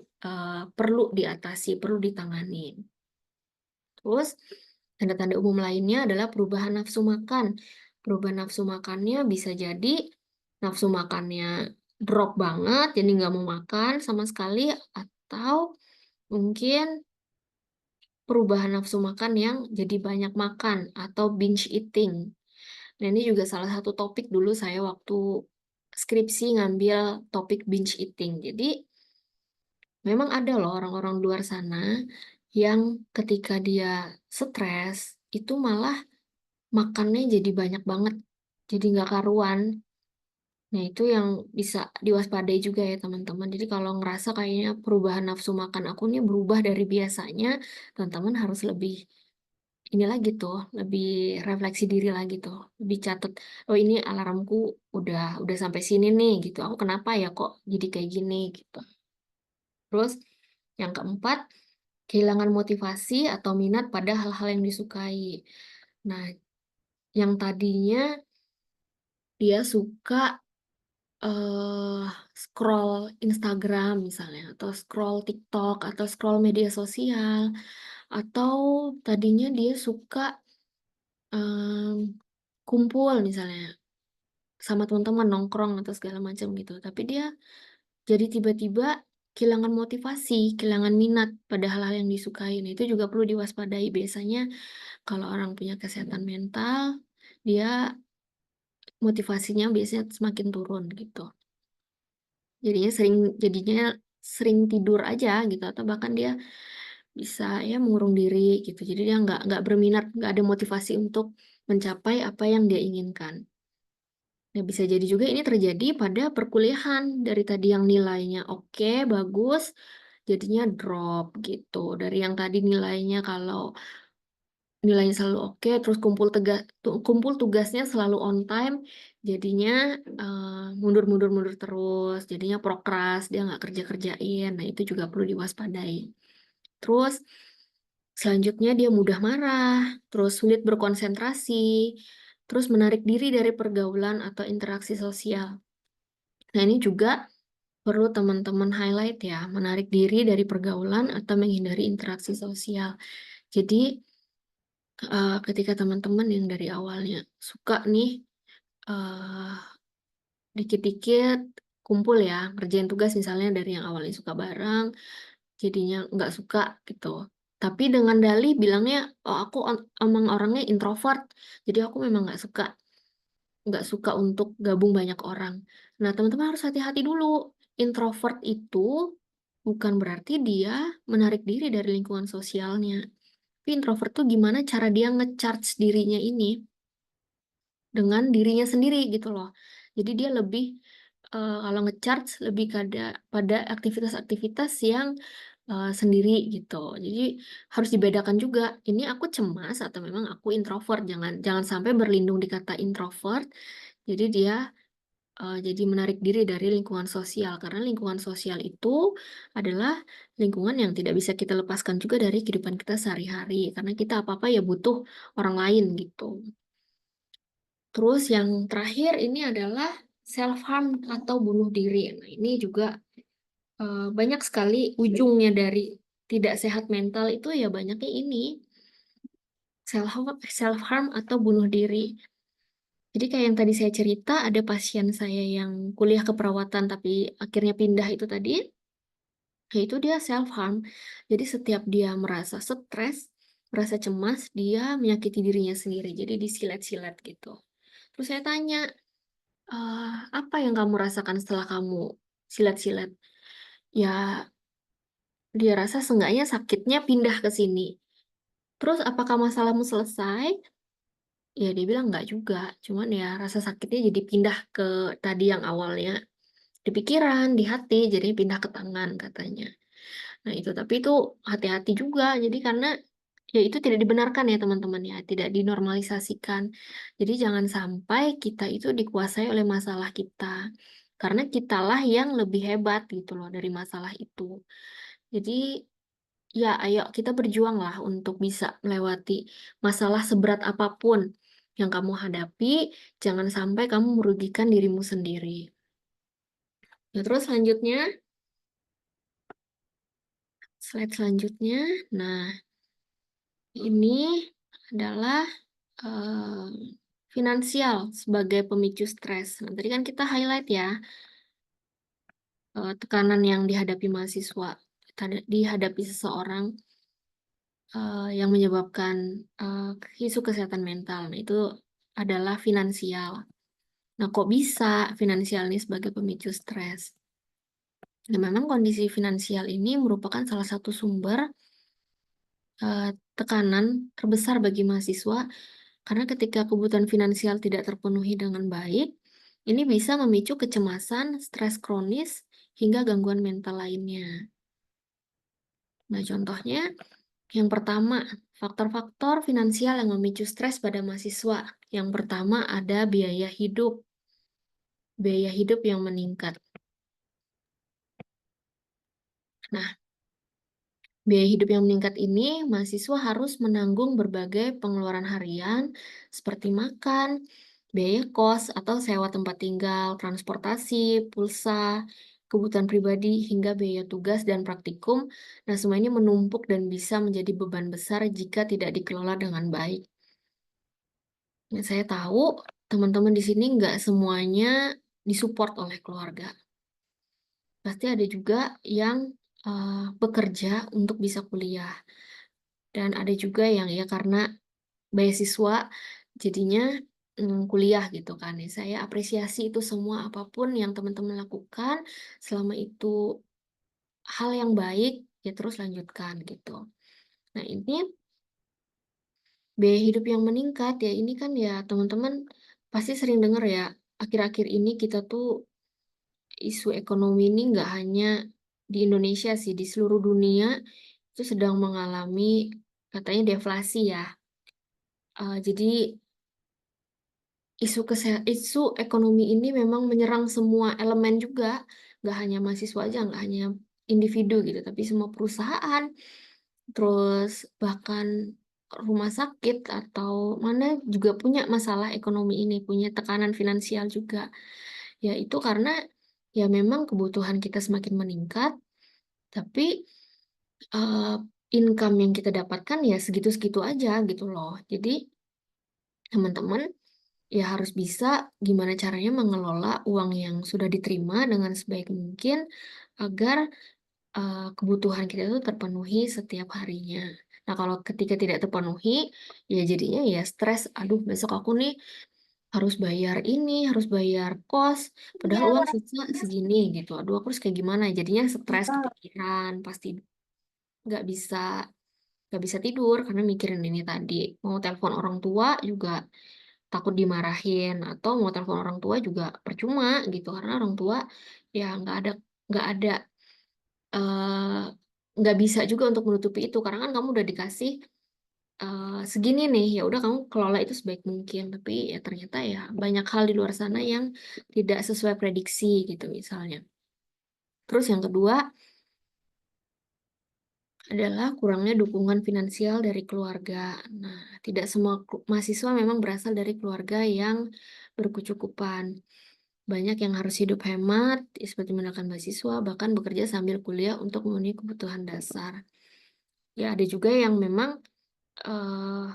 perlu diatasi, perlu ditangani. Terus, tanda-tanda umum lainnya adalah perubahan nafsu makan. Perubahan nafsu makannya bisa jadi nafsu makannya drop banget, jadi nggak mau makan sama sekali, atau mungkin perubahan nafsu makan yang jadi banyak makan atau binge eating. Nah, ini juga salah satu topik dulu saya waktu skripsi ngambil topik binge eating. Jadi, memang ada loh orang-orang luar sana yang ketika dia stres itu malah makannya jadi banyak banget, jadi nggak karuan. Nah itu yang bisa diwaspadai juga ya teman-teman. Jadi kalau ngerasa kayaknya perubahan nafsu makan aku nih berubah dari biasanya, teman-teman harus lebih ini lagi tuh, lebih refleksi diri lagi tuh, lebih catat. Oh ini alarmku udah sampai sini nih gitu. Aku kenapa ya kok jadi kayak gini gitu. Terus yang keempat, kehilangan motivasi atau minat pada hal-hal yang disukai. Nah, yang tadinya dia suka eh scroll Instagram misalnya, atau scroll TikTok, atau scroll media sosial, atau tadinya dia suka em, kumpul misalnya sama teman-teman nongkrong atau segala macam gitu. Tapi dia jadi tiba-tiba kehilangan motivasi, kehilangan minat pada hal-hal yang disukai. Nah, itu juga perlu diwaspadai. Biasanya kalau orang punya kesehatan mental, dia motivasinya biasanya semakin turun gitu. Jadinya sering tidur aja gitu atau bahkan dia bisa ya mengurung diri gitu. Jadi dia nggak berminat, nggak ada motivasi untuk mencapai apa yang dia inginkan. Nah, bisa jadi juga ini terjadi pada perkuliahan. Dari tadi yang nilainya oke, bagus, jadinya drop gitu. Dari yang tadi nilainya kalau nilainya selalu oke, terus kumpul tugasnya selalu on time, jadinya mundur terus, jadinya prokras, dia nggak kerjain. Nah, itu juga perlu diwaspadai. Terus selanjutnya dia mudah marah, terus sulit berkonsentrasi, terus menarik diri dari pergaulan atau interaksi sosial. Nah, ini juga perlu teman-teman highlight ya, menarik diri dari pergaulan atau menghindari interaksi sosial. Jadi, ketika teman-teman yang dari awalnya suka nih, eh, dikit-dikit kumpul ya, ngerjain tugas misalnya dari yang awalnya suka bareng, jadinya nggak suka gitu. Tapi dengan dalih bilangnya, oh aku emang orangnya introvert, jadi aku memang nggak suka untuk gabung banyak orang. Nah, teman-teman harus hati-hati dulu. Introvert itu bukan berarti dia menarik diri dari lingkungan sosialnya. Tapi introvert tuh gimana cara dia nge-charge dirinya ini dengan dirinya sendiri gitu loh. Jadi dia lebih kalau nge-charge lebih pada aktivitas-aktivitas yang sendiri gitu. Jadi harus dibedakan juga. Ini aku cemas atau memang aku introvert. Jangan sampai berlindung di kata introvert. Jadi dia jadi menarik diri dari lingkungan sosial karena lingkungan sosial itu adalah lingkungan yang tidak bisa kita lepaskan juga dari kehidupan kita sehari-hari karena kita apa-apa ya butuh orang lain gitu. Terus yang terakhir ini adalah self harm atau bunuh diri. Nah, ini juga banyak sekali ujungnya dari tidak sehat mental itu ya banyaknya ini self harm atau bunuh diri. Jadi kayak yang tadi saya cerita, ada pasien saya yang kuliah keperawatan tapi akhirnya pindah itu tadi, yaitu dia self-harm. Jadi setiap dia merasa stres, merasa cemas, dia menyakiti dirinya sendiri. Jadi disilet-silet gitu. Terus saya tanya, apa yang kamu rasakan setelah kamu silet-silet? Ya, dia rasa seenggaknya sakitnya pindah ke sini. Terus apakah masalahmu selesai? Ya dia bilang enggak juga. Cuman ya rasa sakitnya jadi pindah ke tadi yang awalnya di pikiran, di hati, jadi pindah ke tangan katanya. Nah itu, tapi itu hati-hati juga, jadi karena ya itu tidak dibenarkan ya teman-teman ya, tidak dinormalisasikan. Jadi jangan sampai kita itu dikuasai oleh masalah kita, karena kitalah yang lebih hebat gitu loh dari masalah itu. Jadi ya ayo kita berjuanglah untuk bisa melewati masalah seberat apapun yang kamu hadapi, jangan sampai kamu merugikan dirimu sendiri. Nah, terus selanjutnya, slide selanjutnya. Nah, ini adalah eh, finansial sebagai pemicu stres. Nah, tadi kan kita highlight ya, tekanan yang dihadapi mahasiswa, dihadapi seseorang yang menyebabkan isu kesehatan mental. Nah, itu adalah finansial. Nah, kok bisa finansial ini sebagai pemicu stres? Nah, memang kondisi finansial ini merupakan salah satu sumber tekanan terbesar bagi mahasiswa karena ketika kebutuhan finansial tidak terpenuhi dengan baik, ini bisa memicu kecemasan, stres kronis, hingga gangguan mental lainnya. Nah, contohnya yang pertama, faktor-faktor finansial yang memicu stres pada mahasiswa. Yang pertama ada biaya hidup yang meningkat. Nah, biaya hidup yang meningkat ini, mahasiswa harus menanggung berbagai pengeluaran harian seperti makan, biaya kos atau sewa tempat tinggal, transportasi, pulsa, kebutuhan pribadi, hingga biaya tugas dan praktikum. Nah, semua ini menumpuk dan bisa menjadi beban besar jika tidak dikelola dengan baik. Nah, saya tahu teman-teman di sini nggak semuanya disupport oleh keluarga. Pasti ada juga yang bekerja untuk bisa kuliah. Dan ada juga yang ya karena beasiswa jadinya kuliah gitu kan. Ya, saya apresiasi itu semua apapun yang teman-teman lakukan selama itu hal yang baik ya terus lanjutkan gitu. Nah, ini biaya hidup yang meningkat ya, ini kan ya teman-teman pasti sering dengar ya, akhir-akhir ini kita tuh isu ekonomi ini nggak hanya di Indonesia sih, di seluruh dunia itu sedang mengalami katanya deflasi ya. Jadi isu ekonomi ini memang menyerang semua elemen juga, nggak hanya mahasiswa aja, nggak hanya individu gitu, tapi semua perusahaan, terus bahkan rumah sakit atau mana juga punya masalah ekonomi ini, punya tekanan finansial juga. Ya itu karena ya memang kebutuhan kita semakin meningkat, tapi eh, income yang kita dapatkan ya segitu-segitu aja gitu loh. Jadi teman-teman ya harus bisa gimana caranya mengelola uang yang sudah diterima dengan sebaik mungkin agar kebutuhan kita itu terpenuhi setiap harinya. Nah, kalau ketika tidak terpenuhi, ya jadinya ya stres. Aduh, besok aku nih harus bayar ini, harus bayar kos, padahal uang sisa segini gitu. Aduh, aku harus kayak gimana? Jadinya stres, kepikiran, pasti nggak bisa nggak bisa tidur karena mikirin ini tadi. Mau telepon orang tua juga takut dimarahin, atau mau telepon orang tua juga percuma gitu karena orang tua ya nggak ada eh, nggak bisa juga untuk menutupi itu karena kan kamu udah dikasih segini nih, ya udah kamu kelola itu sebaik mungkin, tapi ya ternyata ya banyak hal di luar sana yang tidak sesuai prediksi gitu misalnya. Terus yang kedua adalah kurangnya dukungan finansial dari keluarga. Nah, tidak semua mahasiswa memang berasal dari keluarga yang berkecukupan. Banyak yang harus hidup hemat, seperti menggunakan beasiswa, bahkan bekerja sambil kuliah untuk memenuhi kebutuhan dasar. Ya, ada juga yang memang eh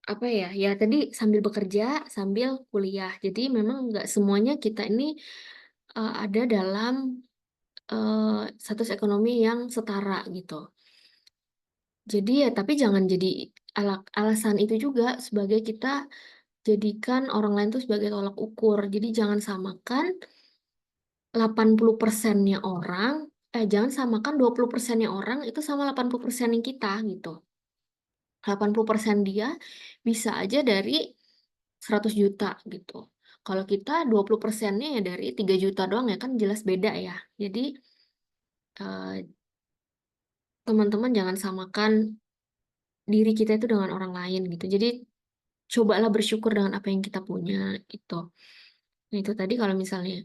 apa ya, ya tadi sambil bekerja, sambil kuliah. Jadi memang nggak semuanya kita ini ada dalam status ekonomi yang setara gitu. Jadi ya, tapi jangan jadi alasan itu juga sebagai kita jadikan orang lain tuh sebagai tolak ukur. Jadi jangan samakan 80%-nya orang, jangan samakan 20%-nya orang itu sama 80% yang kita gitu. 80% dia bisa aja dari 100 juta gitu. Kalau kita 20%-nya ya dari 3 juta doang ya kan jelas beda ya. Jadi eh, teman-teman jangan samakan diri kita itu dengan orang lain gitu. Jadi cobalah bersyukur dengan apa yang kita punya gitu. Nah, itu tadi kalau misalnya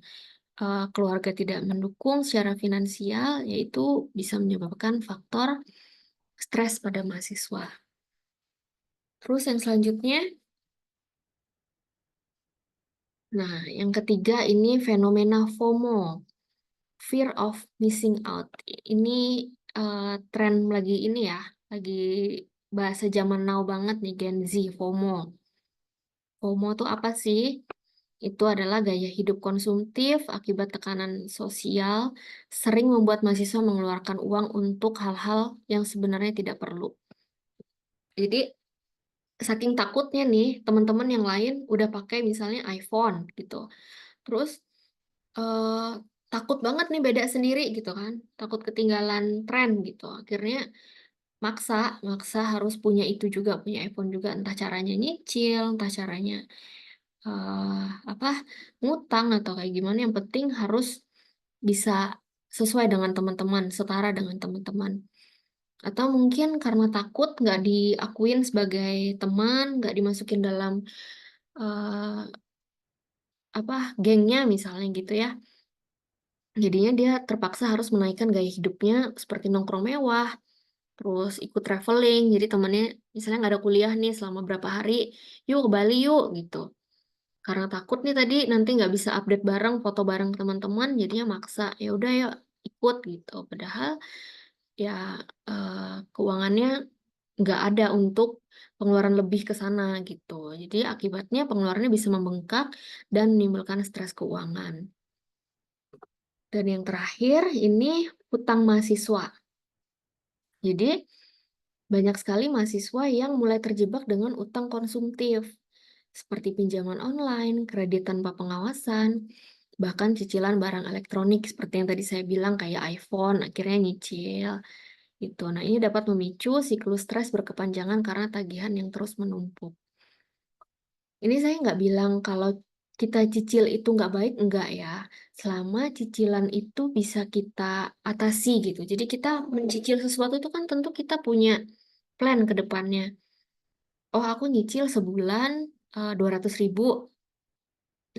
keluarga tidak mendukung secara finansial, yaitu bisa menyebabkan faktor stres pada mahasiswa. Terus yang selanjutnya, nah yang ketiga ini fenomena FOMO, fear of missing out. Ini tren lagi ini ya, lagi bahasa zaman now banget nih Gen Z, FOMO. FOMO itu apa sih? Itu adalah gaya hidup konsumtif akibat tekanan sosial, sering membuat mahasiswa mengeluarkan uang untuk hal-hal yang sebenarnya tidak perlu. Jadi, saking takutnya nih, teman-teman yang lain udah pakai misalnya iPhone gitu. Terus, eh, takut banget nih beda sendiri gitu kan. Takut ketinggalan tren gitu. Akhirnya maksa, maksa harus punya itu juga, punya iPhone juga. Entah caranya nyicil, entah caranya eh, apa ngutang atau kayak gimana, yang penting harus bisa sesuai dengan teman-teman, setara dengan teman-teman. Atau mungkin karena takut nggak diakuin sebagai teman, nggak dimasukin dalam eh, gengnya misalnya gitu ya. Jadinya dia terpaksa harus menaikkan gaya hidupnya seperti nongkrong mewah, terus ikut traveling. Jadi temannya misalnya nggak ada kuliah nih selama berapa hari, yuk ke Bali yuk gitu. Karena takut nih tadi nanti nggak bisa update bareng, foto bareng teman-teman, jadinya maksa. Ya udah ya ikut gitu. Padahal ya eh, keuangannya nggak ada untuk pengeluaran lebih ke sana gitu. Jadi akibatnya pengeluarannya bisa membengkak dan menimbulkan stres keuangan. Dan yang terakhir ini hutang mahasiswa. Jadi banyak sekali mahasiswa yang mulai terjebak dengan utang konsumtif, seperti pinjaman online, kredit tanpa pengawasan, bahkan cicilan barang elektronik seperti yang tadi saya bilang kayak iPhone, akhirnya nyicil. Gitu. Nah, ini dapat memicu siklus stres berkepanjangan karena tagihan yang terus menumpuk. Ini saya nggak bilang kalau kita cicil itu nggak baik, enggak ya. Selama cicilan itu bisa kita atasi gitu. Jadi kita mencicil sesuatu itu kan tentu kita punya plan ke depannya. Oh, aku nyicil sebulan 200.000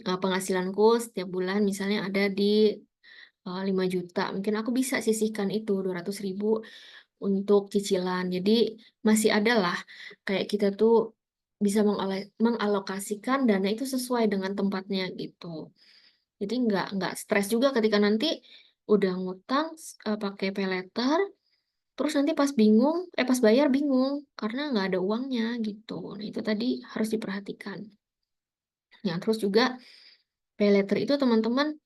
penghasilanku setiap bulan misalnya ada di 5 juta. Mungkin aku bisa sisihkan itu 200.000 untuk cicilan. Jadi masih ada lah kayak kita tuh bisa mengalokasikan dana itu sesuai dengan tempatnya gitu. Jadi nggak stres juga ketika nanti udah ngutang pakai paylater, terus nanti pas bayar bingung karena nggak ada uangnya gitu. Nah itu tadi harus diperhatikan. Ya terus juga paylater itu teman-teman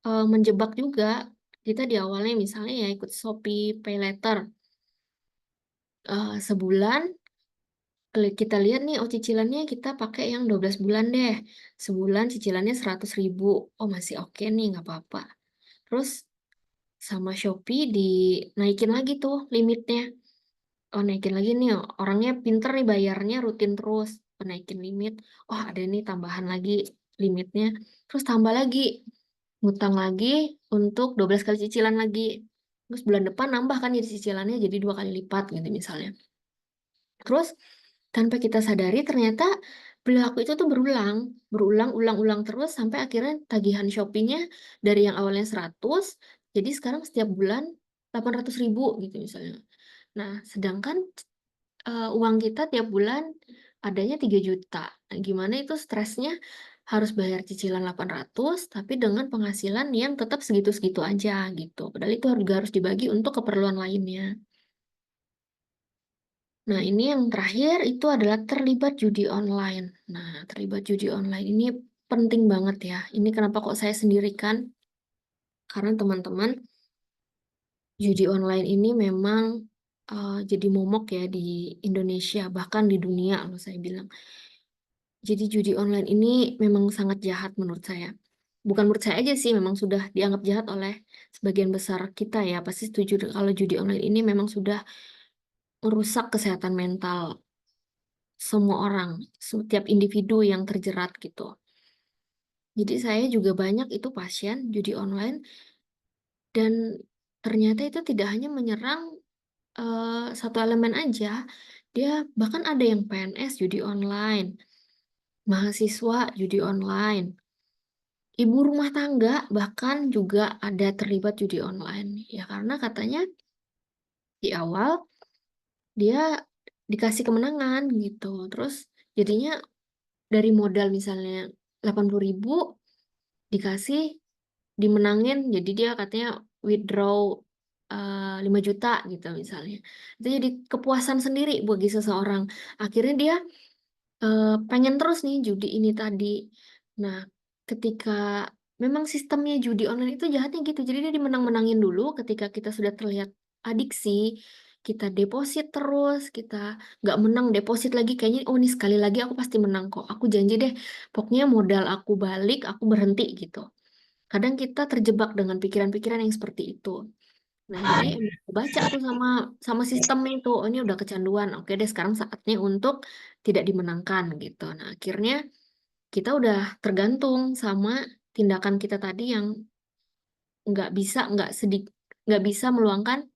menjebak juga. Kita di awalnya misalnya ya ikut Shopee paylater sebulan kita lihat nih, oh cicilannya kita pakai yang 12 bulan deh. Sebulan cicilannya 100.000. Oh masih oke nih, nggak apa-apa. Terus sama Shopee dinaikin lagi tuh limitnya. Oh naikin lagi nih, orangnya pinter nih bayarnya rutin terus. Oh, naikin limit. Oh ada nih tambahan lagi limitnya. Terus tambah lagi, ngutang lagi untuk 12 kali cicilan lagi. Terus bulan depan nambah kan jadi cicilannya jadi 2 kali lipat gitu misalnya. Terus tanpa kita sadari ternyata perilaku itu tuh berulang-ulang terus sampai akhirnya tagihan Shopee-nya dari yang awalnya 100 jadi sekarang setiap bulan 800.000 gitu misalnya. Nah, sedangkan uang kita tiap bulan adanya 3 juta. Nah, gimana itu stresnya harus bayar cicilan 800 tapi dengan penghasilan yang tetap segitu-segitu aja gitu. Padahal itu juga harus dibagi untuk keperluan lainnya. Nah, ini yang terakhir itu adalah terlibat judi online. Nah, terlibat judi online ini penting banget ya. Ini kenapa kok saya sendirikan? Karena teman-teman, judi online ini memang jadi momok ya di Indonesia, bahkan di dunia loh saya bilang. Jadi judi online ini memang sangat jahat menurut saya. Bukan menurut saya aja sih, memang sudah dianggap jahat oleh sebagian besar kita ya. Pasti setuju kalau judi online ini memang sudah merusak kesehatan mental semua orang, setiap individu yang terjerat gitu. Jadi saya juga banyak itu pasien judi online dan ternyata itu tidak hanya menyerang satu elemen aja, dia bahkan ada yang PNS judi online, mahasiswa judi online, ibu rumah tangga bahkan juga ada terlibat judi online. Ya karena katanya di awal dia dikasih kemenangan gitu, terus jadinya dari modal misalnya 80.000 dikasih dimenangin jadi dia katanya withdraw 5 juta gitu misalnya. Itu jadi kepuasan sendiri bagi seseorang. Akhirnya dia pengen terus nih judi ini tadi. Nah, ketika memang sistemnya judi online itu jahatnya gitu. Jadi dia dimenang-menangin dulu ketika kita sudah terlihat adiksi, kita deposit terus, kita nggak menang deposit lagi kayaknya oh ini sekali lagi aku pasti menang kok. Aku janji deh, pokoknya modal aku balik, aku berhenti gitu. Kadang kita terjebak dengan pikiran-pikiran yang seperti itu. Nah, jadi emang aku baca tuh sama sama sistemnya itu, oh ini udah kecanduan. Oke deh, sekarang saatnya untuk tidak dimenangkan gitu. Nah, akhirnya kita udah tergantung sama tindakan kita tadi yang nggak bisa meluangkan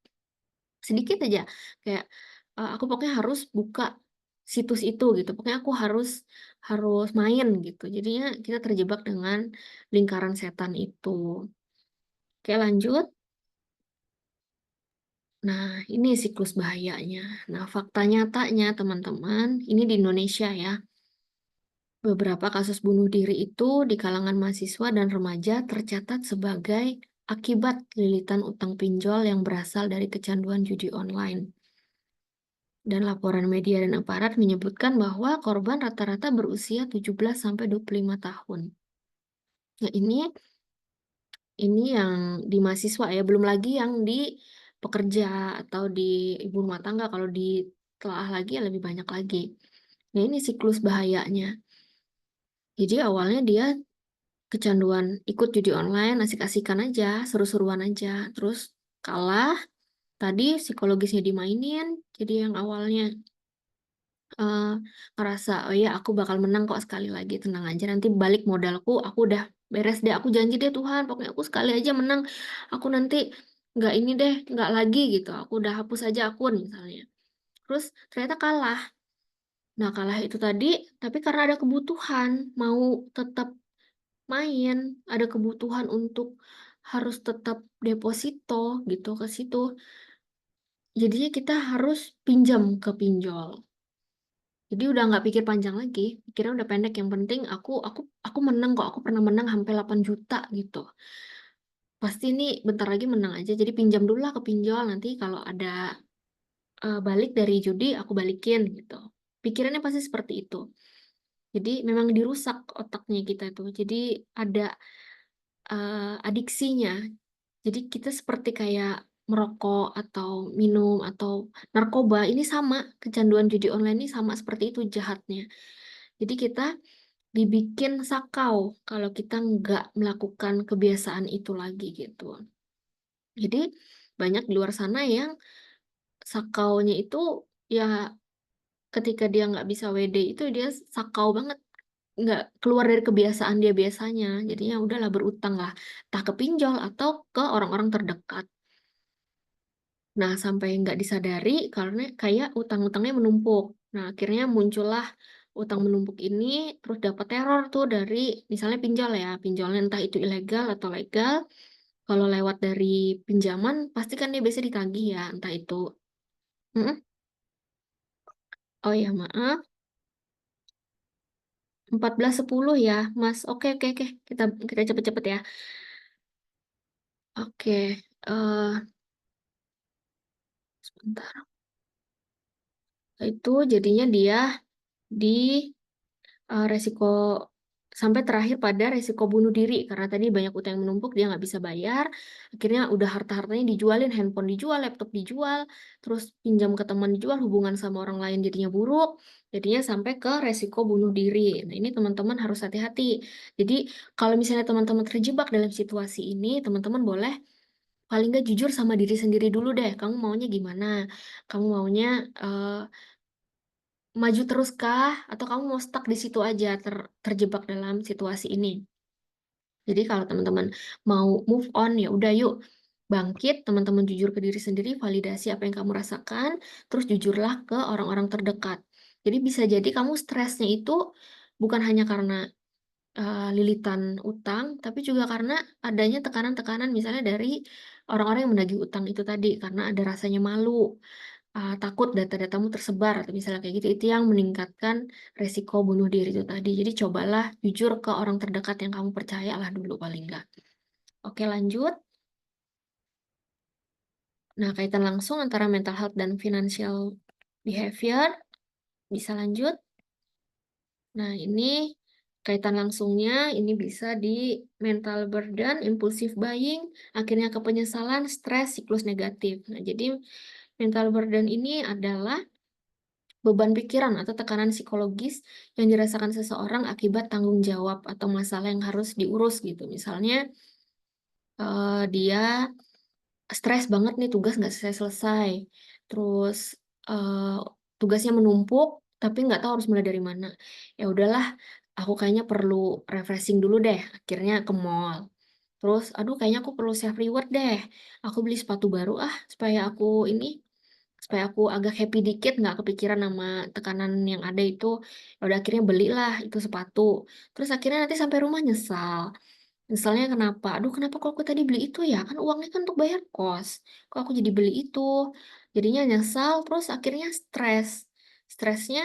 sedikit aja. Kayak aku pokoknya harus buka situs itu gitu. Pokoknya aku harus harus main gitu. Jadinya kita terjebak dengan lingkaran setan itu. Oke, lanjut. Nah, ini siklus bahayanya. Nah, fakta nyatanya, teman-teman, ini di Indonesia ya. Beberapa kasus bunuh diri itu di kalangan mahasiswa dan remaja tercatat sebagai akibat lilitan utang pinjol yang berasal dari kecanduan judi online. Dan laporan media dan aparat menyebutkan bahwa korban rata-rata berusia 17 sampai 25 tahun. Nah, ini yang di mahasiswa ya, belum lagi yang di pekerja atau di ibu rumah tangga. Kalau ditelaah lagi ya lebih banyak lagi. Nah, ini siklus bahayanya. Jadi awalnya dia kecanduan ikut judi online, asik-asikan aja, seru-seruan aja. Terus kalah, tadi psikologisnya dimainin, jadi yang awalnya ngerasa, "Oh ya aku bakal menang kok sekali lagi, tenang aja nanti balik modalku, aku udah beres deh, aku janji deh Tuhan pokoknya aku sekali aja menang, aku nanti nggak ini deh, nggak lagi," gitu, aku udah hapus aja akun misalnya. Terus ternyata kalah. Nah kalah itu tadi, tapi karena ada kebutuhan, mau tetap main, ada kebutuhan untuk harus tetap deposito gitu ke situ, jadinya kita harus pinjam ke pinjol. Jadi udah nggak pikir panjang lagi, pikirnya udah pendek, yang penting aku menang kok, aku pernah menang sampai 8 juta gitu. Pasti ini bentar lagi menang aja, jadi pinjam dulu lah ke pinjol, nanti kalau ada balik dari judi aku balikin gitu. Pikirannya pasti seperti itu. Jadi memang dirusak otaknya kita tuh. Jadi ada adiksinya. Jadi kita seperti kayak merokok atau minum atau narkoba, ini sama, kecanduan judi online ini sama seperti itu jahatnya. Jadi kita dibikin sakau kalau kita nggak melakukan kebiasaan itu lagi gitu. Jadi banyak di luar sana yang sakaunya itu ya ketika dia nggak bisa WD itu dia sakau banget, nggak keluar dari kebiasaan dia biasanya. Jadinya udahlah berutang lah, entah ke pinjol atau ke orang-orang terdekat. Nah, sampai nggak disadari karena kayak utang-utangnya menumpuk. Nah, akhirnya muncullah utang menumpuk ini, terus dapat teror tuh dari misalnya pinjol ya, pinjolnya entah itu ilegal atau legal. Kalau lewat dari pinjaman, pasti kan dia biasa ditagih ya, entah itu. Mm-mm. Oh ya, maaf. 14.10 ya, Mas. Oke, oke, oke. Kita cepet-cepet ya. Oke, sebentar. Itu jadinya dia di resiko sampai terakhir pada resiko bunuh diri karena tadi banyak utang yang menumpuk, dia nggak bisa bayar, akhirnya udah harta-hartanya dijualin, handphone dijual, laptop dijual, terus pinjam ke teman dijual, hubungan sama orang lain jadinya buruk, jadinya sampai ke resiko bunuh diri. Nah ini teman-teman harus hati-hati. Jadi kalau misalnya teman-teman terjebak dalam situasi ini, teman-teman boleh paling nggak jujur sama diri sendiri dulu deh, kamu maunya gimana, kamu maunya maju terus kah? Atau kamu mau stuck di situ aja, terjebak dalam situasi ini? Jadi kalau teman-teman mau move on, ya udah yuk bangkit, teman-teman jujur ke diri sendiri, validasi apa yang kamu rasakan, terus jujurlah ke orang-orang terdekat. Jadi bisa jadi kamu stresnya itu bukan hanya karena lilitan utang, tapi juga karena adanya tekanan-tekanan misalnya dari orang-orang yang menagih utang itu tadi, karena ada rasanya malu, takut data-datamu tersebar atau misalnya kayak gitu, itu yang meningkatkan resiko bunuh diri itu tadi. Jadi cobalah jujur ke orang terdekat yang kamu percaya lah dulu paling nggak. Oke, lanjut. Nah, kaitan langsung antara mental health dan financial behavior. Bisa lanjut. Nah, ini kaitan langsungnya ini bisa di mental burden, impulsive buying, akhirnya ke penyesalan, stres, siklus negatif. Nah, jadi mental burden ini adalah beban pikiran atau tekanan psikologis yang dirasakan seseorang akibat tanggung jawab atau masalah yang harus diurus gitu. Misalnya dia stres banget nih, tugas nggak selesai-selesai, terus eh, tugasnya menumpuk tapi nggak tahu harus mulai dari mana. Ya udahlah, aku kayaknya perlu refreshing dulu deh, akhirnya ke mall. Terus aduh kayaknya aku perlu self reward deh, aku beli sepatu baru supaya aku agak happy dikit, nggak kepikiran sama tekanan yang ada itu. Ya udah akhirnya belilah itu sepatu, terus akhirnya nanti sampai rumah nyesal. Misalnya kenapa? Aduh, kenapa kok aku tadi beli itu ya? Kan uangnya kan untuk bayar kos. Kok aku jadi beli itu? Jadinya nyesal, terus akhirnya stres. Stresnya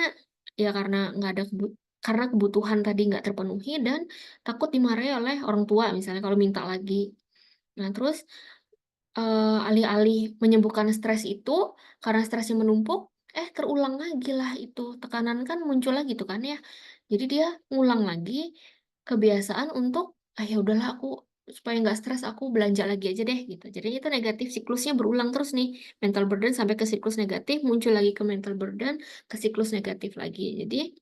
ya karena nggak ada karena kebutuhan tadi nggak terpenuhi dan takut dimarahi oleh orang tua misalnya kalau minta lagi. Nah, terus alih-alih menyembuhkan stres itu, karena stresnya menumpuk, terulang lagi lah itu. Tekanan kan muncul lagi tuh kan ya. Jadi dia ngulang lagi kebiasaan untuk, ya udahlah aku supaya nggak stres aku belanja lagi aja deh gitu. Jadi itu negatif, siklusnya berulang terus nih. Mental burden sampai ke siklus negatif, muncul lagi ke mental burden, ke siklus negatif lagi. Jadi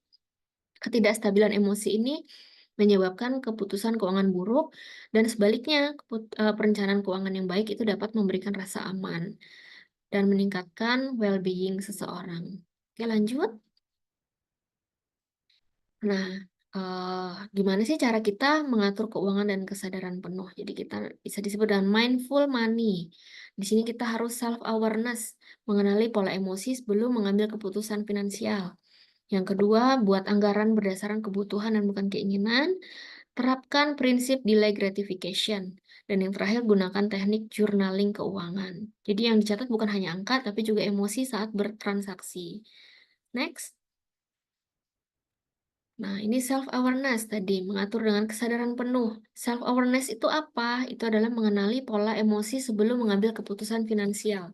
ketidakstabilan emosi ini menyebabkan keputusan keuangan buruk dan sebaliknya perencanaan keuangan yang baik itu dapat memberikan rasa aman. dan meningkatkan well-being seseorang. Oke, lanjut. Nah, gimana sih cara kita mengatur keuangan dan kesadaran penuh? Jadi kita bisa disebut dengan mindful money. Di sini kita harus self-awareness, mengenali pola emosi sebelum mengambil keputusan finansial. Yang kedua, buat anggaran berdasarkan kebutuhan dan bukan keinginan. Terapkan prinsip delay gratification. Dan yang terakhir, gunakan teknik journaling keuangan. Jadi yang dicatat bukan hanya angka, tapi juga emosi saat bertransaksi. Next. Nah, ini self-awareness tadi, mengatur dengan kesadaran penuh. Self-awareness itu apa? Itu adalah mengenali pola emosi sebelum mengambil keputusan finansial.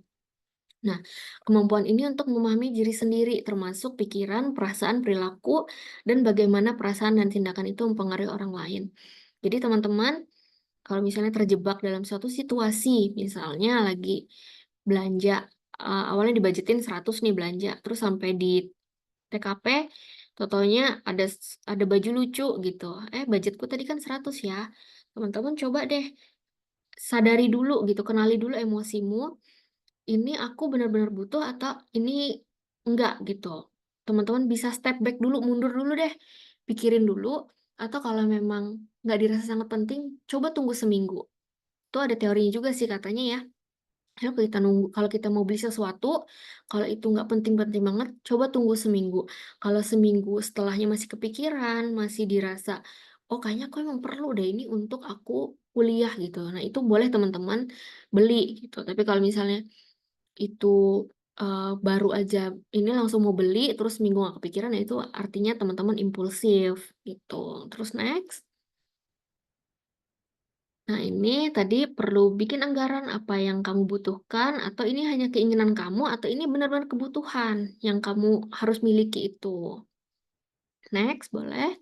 Nah, kemampuan ini untuk memahami diri sendiri, termasuk pikiran, perasaan, perilaku, dan bagaimana perasaan dan tindakan itu mempengaruhi orang lain. Jadi teman-teman, kalau misalnya terjebak dalam suatu situasi, misalnya lagi belanja, awalnya dibajetin 100 nih belanja, terus sampai di TKP, totalnya ada baju lucu gitu. Budgetku tadi kan 100 ya. Teman-teman coba deh sadari dulu gitu, kenali dulu emosimu. Ini aku benar-benar butuh atau ini enggak gitu. Teman-teman bisa step back dulu, mundur dulu deh. Pikirin dulu, atau kalau memang nggak dirasa sangat penting, coba tunggu seminggu. Itu ada teorinya juga sih katanya ya. Kalau kita mau beli sesuatu, kalau itu nggak penting-penting banget, coba tunggu seminggu. Kalau seminggu setelahnya masih kepikiran, masih dirasa, oh kayaknya aku emang perlu deh ini untuk aku kuliah gitu. Nah itu boleh teman-teman beli gitu. Tapi kalau misalnya itu baru aja ini langsung mau beli, terus seminggu nggak kepikiran, ya itu artinya teman-teman impulsif gitu. Terus next. Nah, ini tadi perlu bikin anggaran apa yang kamu butuhkan, atau ini hanya keinginan kamu, atau ini benar-benar kebutuhan yang kamu harus miliki itu. Next, boleh.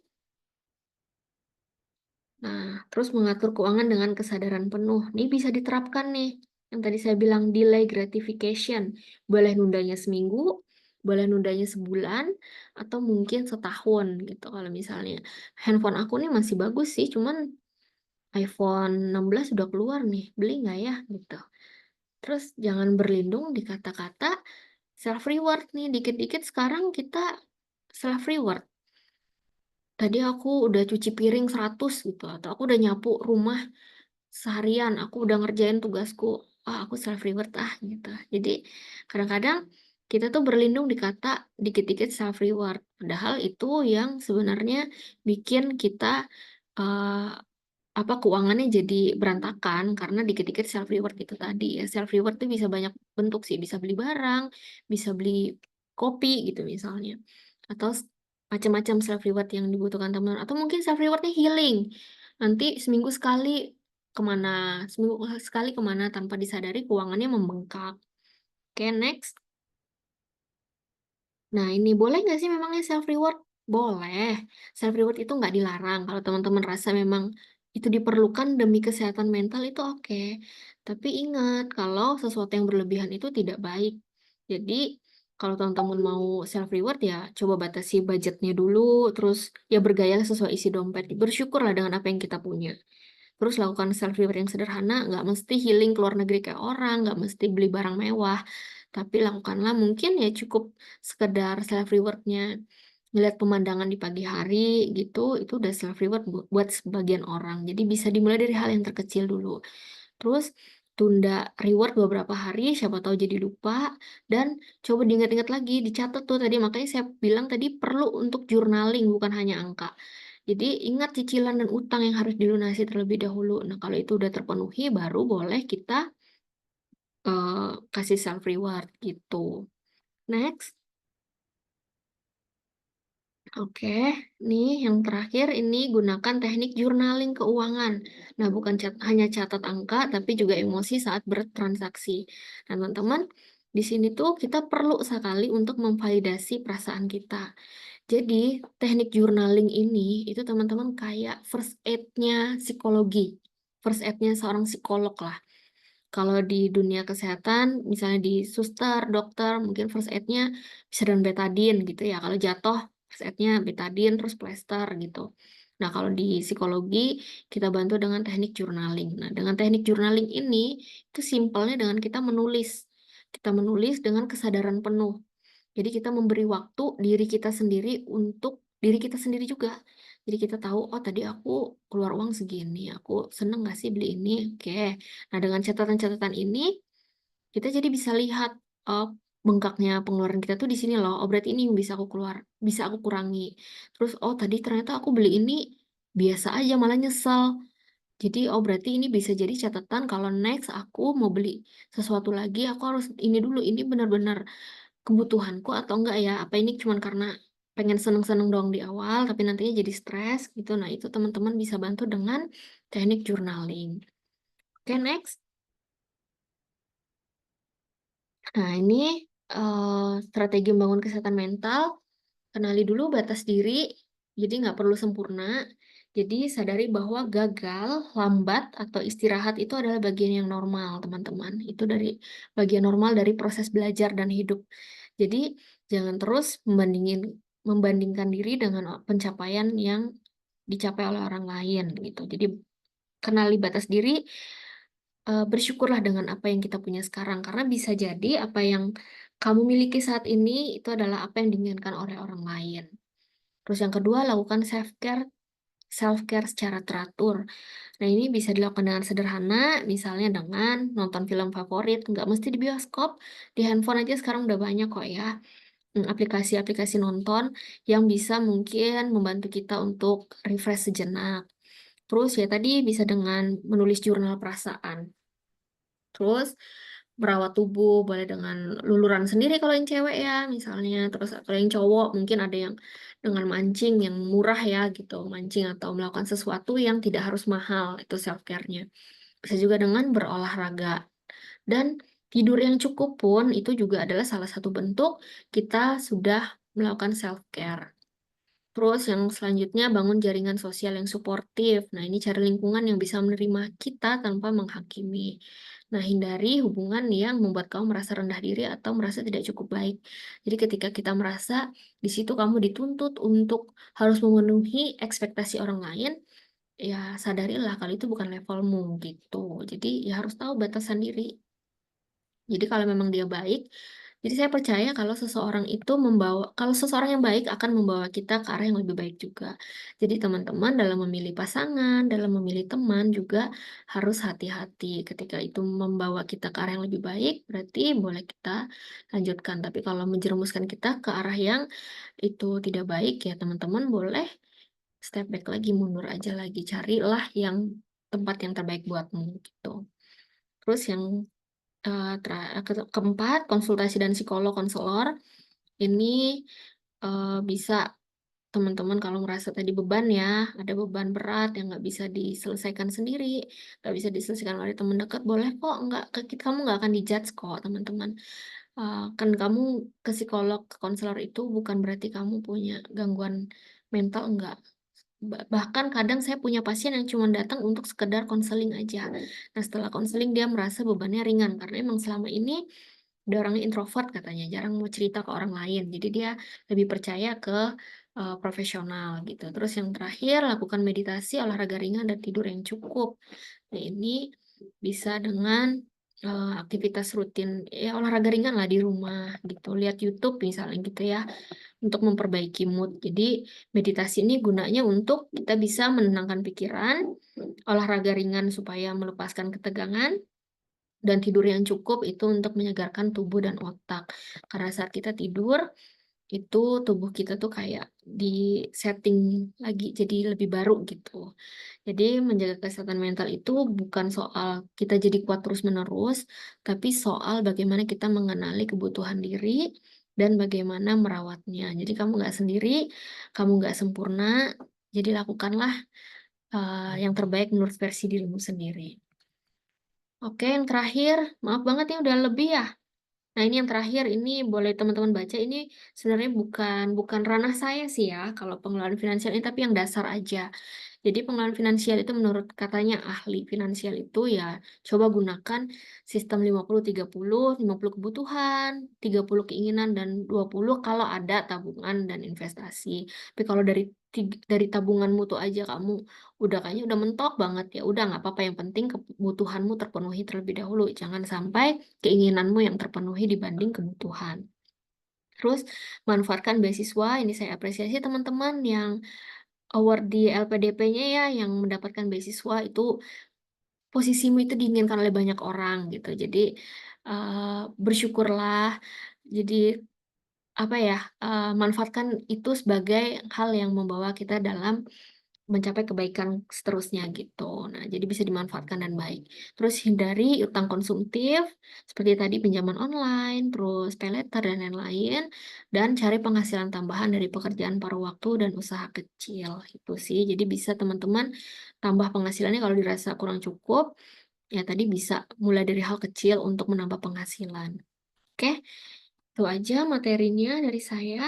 Nah, terus mengatur keuangan dengan kesadaran penuh. Ini bisa diterapkan nih. Yang tadi saya bilang delay gratification. Boleh nundanya seminggu, boleh nundanya sebulan, atau mungkin setahun gitu. Kalau misalnya handphone aku nih masih bagus sih, cuman iPhone 16 udah keluar nih, beli nggak ya gitu. Terus jangan berlindung di kata-kata self reward nih, dikit-dikit sekarang kita self reward. Tadi aku udah cuci piring 100 gitu, atau aku udah nyapu rumah seharian, aku udah ngerjain tugasku, aku self reward gitu. Jadi kadang-kadang kita tuh berlindung di kata dikit-dikit self reward, padahal itu yang sebenarnya bikin kita eh, keuangannya jadi berantakan karena dikit-dikit self reward itu tadi ya. Self reward tuh bisa banyak bentuk sih, bisa beli barang, bisa beli kopi gitu misalnya. Atau macam-macam self reward yang dibutuhkan teman, atau mungkin self rewardnya healing. Nanti seminggu sekali kemana tanpa disadari keuangannya membengkak. Oke, next. Nah, ini boleh nggak sih memangnya self reward? Boleh. Self reward itu nggak dilarang. Kalau teman-teman rasa memang itu diperlukan demi kesehatan mental itu oke. Tapi ingat, kalau sesuatu yang berlebihan itu tidak baik. Jadi, kalau teman-teman mau self reward ya coba batasi budgetnya dulu, terus ya bergaya sesuai isi dompet. Bersyukurlah dengan apa yang kita punya. Terus lakukan self reward yang sederhana, nggak mesti healing ke luar negeri kayak orang, nggak mesti beli barang mewah, tapi lakukanlah mungkin ya cukup sekedar self rewardnya ngeliat pemandangan di pagi hari gitu, itu udah self reward buat sebagian orang. Jadi bisa dimulai dari hal yang terkecil dulu. Terus tunda reward beberapa hari, siapa tahu jadi lupa, dan coba diingat-ingat lagi, dicatat tuh tadi, makanya saya bilang tadi perlu untuk journaling, bukan hanya angka. Jadi ingat cicilan dan utang yang harus dilunasi terlebih dahulu. Nah, kalau itu udah terpenuhi, baru boleh kita kasih self reward gitu. Next. Oke, nih yang terakhir ini gunakan teknik journaling keuangan. Nah, bukan hanya catat angka, tapi juga emosi saat bertransaksi. Nah, teman-teman, di sini tuh kita perlu sekali untuk memvalidasi perasaan kita. Jadi, teknik journaling ini, itu teman-teman kayak first aid-nya psikologi. First aid-nya seorang psikolog lah. Kalau di dunia kesehatan, misalnya di suster, dokter, mungkin first aid-nya bisa dengan betadine gitu ya. Kalau jatuh, first aid-nya betadine, terus plester gitu. Nah, kalau di psikologi, kita bantu dengan teknik journaling. Nah, dengan teknik journaling ini, itu simpelnya dengan kita menulis. Kita menulis dengan kesadaran penuh. Jadi kita memberi waktu diri kita sendiri untuk diri kita sendiri juga. Jadi kita tahu, oh tadi aku keluar uang segini, aku seneng gak sih beli ini? Oke. Nah dengan catatan-catatan ini, kita jadi bisa lihat, oh bengkaknya pengeluaran kita tuh di sini loh. Oh berarti ini yang bisa aku kurangi. Terus oh tadi ternyata aku beli ini biasa aja malah nyesel. Jadi oh berarti ini bisa jadi catatan kalau next aku mau beli sesuatu lagi, aku harus ini dulu, ini benar-benar kebutuhanku atau enggak ya? Apa ini cuman karena pengen seneng-seneng doang di awal, tapi nantinya jadi stres gitu. Nah, itu teman-teman bisa bantu dengan teknik journaling. Oke, next. Nah, ini strategi membangun kesehatan mental. Kenali dulu batas diri, jadi nggak perlu sempurna. Jadi sadari bahwa gagal, lambat, atau istirahat itu adalah bagian yang normal, teman-teman. Itu dari bagian normal dari proses belajar dan hidup. Jadi jangan terus membandingkan diri dengan pencapaian yang dicapai oleh orang lain gitu. Jadi kenali batas diri, bersyukurlah dengan apa yang kita punya sekarang karena bisa jadi apa yang kamu miliki saat ini itu adalah apa yang diinginkan oleh orang lain. Terus yang kedua, lakukan self-care secara teratur. Nah, ini bisa dilakukan dengan sederhana, misalnya dengan nonton film favorit, nggak mesti di bioskop, di handphone aja sekarang udah banyak kok ya, aplikasi-aplikasi nonton yang bisa mungkin membantu kita untuk refresh sejenak. Terus ya tadi bisa dengan menulis jurnal perasaan. Terus merawat tubuh boleh dengan luluran sendiri kalau yang cewek ya misalnya. Terus kalau yang cowok mungkin ada yang dengan mancing yang murah ya gitu. Mancing atau melakukan sesuatu yang tidak harus mahal. Itu self care-nya. Bisa juga dengan berolahraga. Dan tidur yang cukup pun itu juga adalah salah satu bentuk kita sudah melakukan self care. Terus yang selanjutnya bangun jaringan sosial yang suportif. Nah, ini cari lingkungan yang bisa menerima kita tanpa menghakimi. Nah, hindari hubungan yang membuat kamu merasa rendah diri atau merasa tidak cukup baik. Jadi ketika kita merasa di situ kamu dituntut untuk harus memenuhi ekspektasi orang lain, ya sadarilah kalau itu bukan levelmu gitu. Jadi ya harus tahu batasan diri. Jadi kalau memang dia baik, jadi saya percaya kalau seseorang yang baik akan membawa kita ke arah yang lebih baik juga. Jadi teman-teman dalam memilih pasangan, dalam memilih teman juga harus hati-hati. Ketika itu membawa kita ke arah yang lebih baik, berarti boleh kita lanjutkan. Tapi kalau menjerumuskan kita ke arah yang itu tidak baik, ya teman-teman boleh step back lagi, mundur aja lagi, carilah yang tempat yang terbaik buatmu gitu. Terus yang keempat, konsultasi dan psikolog konselor. Ini bisa teman-teman kalau merasa tadi beban ya, ada beban berat yang nggak bisa diselesaikan sendiri, nggak bisa diselesaikan oleh teman dekat, boleh kok, kamu nggak akan dijudge kok teman-teman. Kan kamu ke psikolog, ke konselor itu bukan berarti kamu punya gangguan mental, enggak. Bahkan kadang saya punya pasien yang cuma datang untuk sekedar konseling aja. Nah, setelah konseling dia merasa bebannya ringan karena emang selama ini dia orangnya introvert katanya, jarang mau cerita ke orang lain. Jadi dia lebih percaya ke profesional gitu. Terus yang terakhir, lakukan meditasi, olahraga ringan dan tidur yang cukup. Nah, ini bisa dengan aktivitas rutin ya olahraga ringan lah di rumah gitu. Lihat YouTube misalnya gitu ya untuk memperbaiki mood. Jadi meditasi ini gunanya untuk kita bisa menenangkan pikiran, olahraga ringan supaya melepaskan ketegangan, dan tidur yang cukup itu untuk menyegarkan tubuh dan otak. Karena saat kita tidur, itu tubuh kita tuh kayak di setting lagi jadi lebih baru gitu. Jadi menjaga kesehatan mental itu bukan soal kita jadi kuat terus-menerus, tapi soal bagaimana kita mengenali kebutuhan diri dan bagaimana merawatnya. Jadi kamu nggak sendiri, kamu nggak sempurna, jadi lakukanlah yang terbaik menurut versi dirimu sendiri. Oke, yang terakhir, maaf banget ya udah lebih ya. Nah, ini yang terakhir, ini boleh teman-teman baca. Ini sebenarnya bukan ranah saya sih ya, kalau pengelolaan finansial ini, tapi yang dasar aja. Jadi pengelolaan finansial itu menurut katanya ahli finansial itu ya, coba gunakan sistem 50-30, 50 kebutuhan, 30 keinginan, dan 20 kalau ada tabungan dan investasi. Tapi kalau dari dari tabunganmu tuh aja kamu udah kayaknya udah mentok banget, ya udah nggak apa-apa, yang penting kebutuhanmu terpenuhi terlebih dahulu, jangan sampai keinginanmu yang terpenuhi dibanding kebutuhan. Terus manfaatkan beasiswa, ini saya apresiasi teman-teman yang award di LPDP-nya ya, yang mendapatkan beasiswa itu posisimu itu diinginkan oleh banyak orang gitu. Jadi bersyukurlah. Jadi apa ya, manfaatkan itu sebagai hal yang membawa kita dalam mencapai kebaikan seterusnya gitu. Nah, jadi bisa dimanfaatkan dan baik. Terus hindari utang konsumtif seperti tadi pinjaman online, terus paylater dan lain-lain, dan cari penghasilan tambahan dari pekerjaan paruh waktu dan usaha kecil. Itu sih. Jadi bisa teman-teman tambah penghasilannya kalau dirasa kurang cukup, ya tadi bisa mulai dari hal kecil untuk menambah penghasilan. Oke, itu aja materinya dari saya.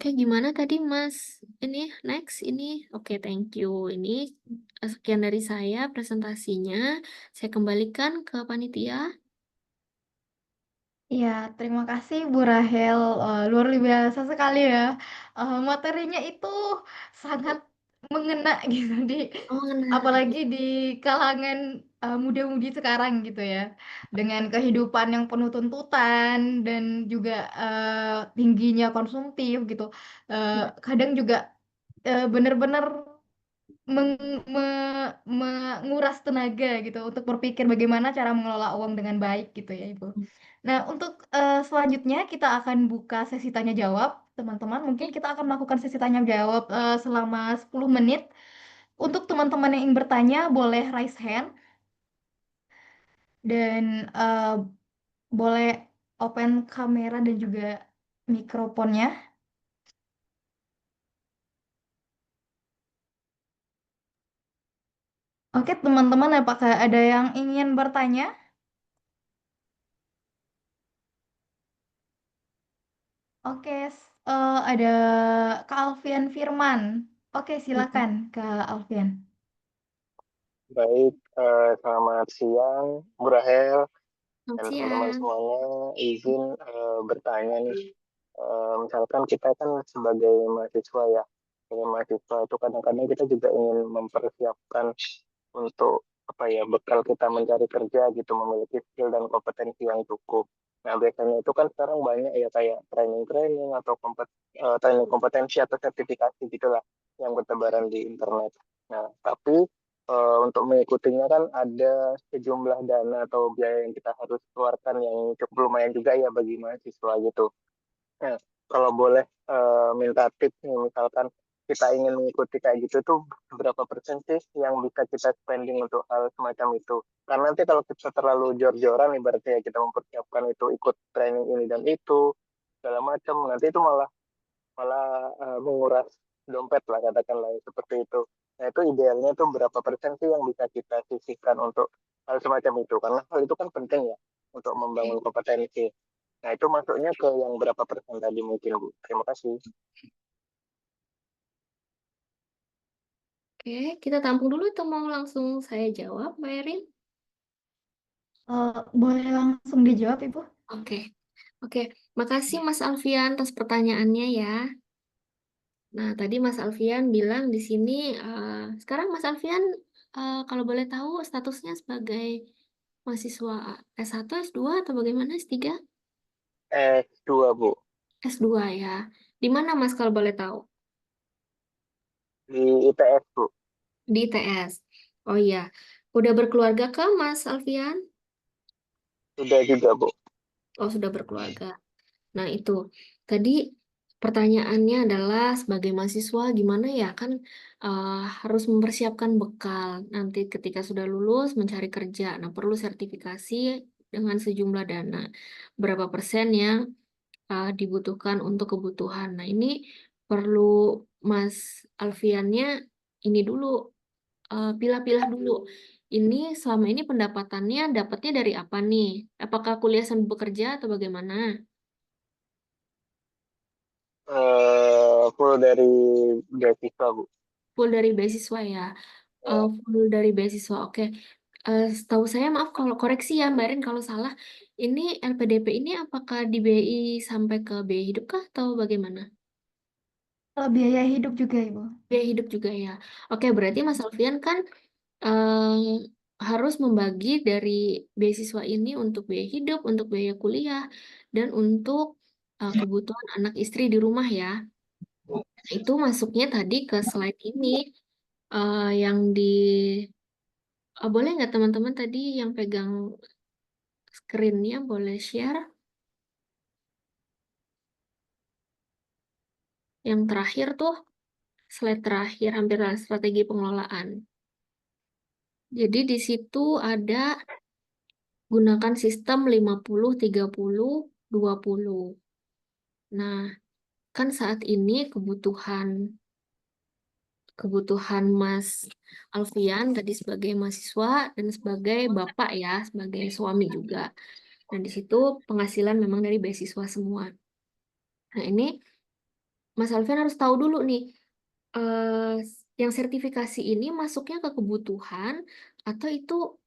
Oke, gimana tadi Mas? Ini next ini. Oke, thank you. Ini sekian dari saya presentasinya. Saya kembalikan ke panitia. Iya, terima kasih Bu Rahel. Luar biasa sekali ya. Materinya itu sangat mengena gitu Oh, nah. apalagi di kalangan muda-mudi sekarang gitu ya. Dengan kehidupan yang penuh tuntutan dan juga tingginya konsumtif gitu. Kadang juga benar-benar menguras tenaga gitu untuk berpikir bagaimana cara mengelola uang dengan baik gitu ya Ibu. Nah, untuk selanjutnya kita akan buka sesi tanya jawab, teman-teman. Mungkin kita akan melakukan sesi tanya jawab selama 10 menit. Untuk teman-teman yang ingin bertanya, boleh raise hand dan boleh open kamera dan juga mikrofonnya. Oke, teman-teman, apakah ada yang ingin bertanya? Oke, ada Kak Alfian Firman. Oke, silakan Kak Alfian. Baik, selamat siang, Bu Rahel Selamat dan teman-teman siang. semuanya. Izin bertanya nih, misalkan kita kan sebagai mahasiswa ya, sebagai mahasiswa itu kadang-kadang kita juga ingin mempersiapkan untuk apa ya bekal kita mencari kerja gitu, memiliki skill dan kompetensi yang cukup. Nah biasanya itu kan sekarang banyak ya kayak training-training atau training kompetensi atau sertifikasi gitulah yang bertebaran di internet. Nah tapi untuk mengikutinya kan ada sejumlah dana atau biaya yang kita harus keluarkan yang cukup lumayan juga ya bagi mahasiswa gitu. Nah, kalau boleh minta tips nih, misalkan kita ingin mengikuti kayak gitu tuh berapa persen sih yang bisa kita spending untuk hal semacam itu? Karena nanti kalau kita terlalu jor-joran ibaratnya kita mempersiapkan itu ikut training ini dan itu segala macam, nanti itu malah malah menguras dompet lah katakanlah seperti itu. Nah itu idealnya tuh berapa persen sih yang bisa kita sisihkan untuk hal semacam itu? Karena hal itu kan penting ya untuk membangun kompetensi. Nah itu masuknya ke yang berapa persen tadi mungkin Bu. Terima kasih. Oke, kita tampung dulu atau mau langsung saya jawab, Mbak Erin? Boleh langsung dijawab, Ibu? Oke, oke. Makasih Mas Alfian atas pertanyaannya ya. Nah, tadi Mas Alfian bilang di sini, sekarang Mas Alfian kalau boleh tahu statusnya sebagai mahasiswa S1, S2 atau bagaimana, S3? S2 Bu. S2 ya. Di mana Mas kalau boleh tahu? Di ITS Bu. Di ITS. Oh iya, udah berkeluarga kah Mas Alfian? Sudah juga Bu. Oh, sudah berkeluarga. Nah, itu. Tadi pertanyaannya adalah sebagai mahasiswa gimana ya kan harus mempersiapkan bekal nanti ketika sudah lulus mencari kerja. Nah, perlu sertifikasi dengan sejumlah dana. Berapa persen yang dibutuhkan untuk kebutuhan. Nah, ini perlu Mas Alfiannya ini dulu pilah-pilah dulu. Ini selama ini pendapatannya dapatnya dari apa nih? Apakah kuliah sambil bekerja atau bagaimana? Full dari beasiswa Bu. Full dari beasiswa ya. Ya. Full dari beasiswa. Oke. Setahu saya, maaf kalau koreksi ya Mbak Rin kalau salah. Ini LPDP ini apakah di BI sampai ke BI Hidup kah atau bagaimana? Biaya hidup juga, Ibu. Biaya hidup juga ya. Oke, berarti Mas Alfian kan eh, harus membagi dari beasiswa ini untuk biaya hidup, untuk biaya kuliah, dan untuk kebutuhan anak istri di rumah ya. Nah, itu masuknya tadi ke slide ini yang di boleh nggak teman-teman tadi yang pegang screen-nya boleh share? Yang terakhir tuh slide terakhir hampir strategi pengelolaan. Jadi di situ ada gunakan sistem 50-30-20. Nah, kan saat ini kebutuhan Mas Alfian tadi sebagai mahasiswa dan sebagai bapak ya, sebagai suami juga. Nah, di situ penghasilan memang dari beasiswa semua. Nah, ini Mas Alfian harus tahu dulu nih, eh, yang sertifikasi ini masuknya ke kebutuhan atau itu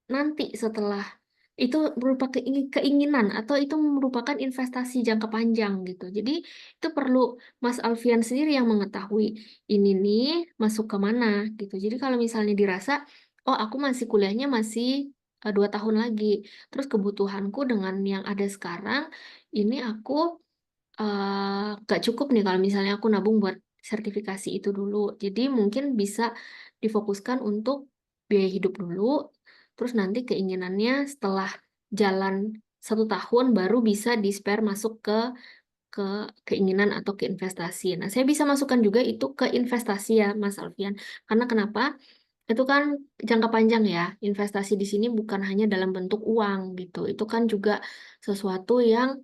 nanti setelah itu berupa keinginan atau itu merupakan investasi jangka panjang gitu. Jadi itu perlu Mas Alfian sendiri yang mengetahui ini nih masuk ke mana gitu. Jadi kalau misalnya dirasa, oh aku masih kuliahnya masih 2 tahun lagi, terus kebutuhanku dengan yang ada sekarang ini aku gak cukup nih kalau misalnya aku nabung buat sertifikasi itu dulu. Jadi mungkin bisa difokuskan untuk biaya hidup dulu, terus nanti keinginannya setelah jalan 1 tahun baru bisa di-spare masuk ke keinginan atau ke investasi. Nah, saya bisa masukkan juga itu ke investasi ya, Mas Alfian. Karena kenapa? Itu kan jangka panjang ya. Investasi di sini bukan hanya dalam bentuk uang gitu. Itu kan juga sesuatu yang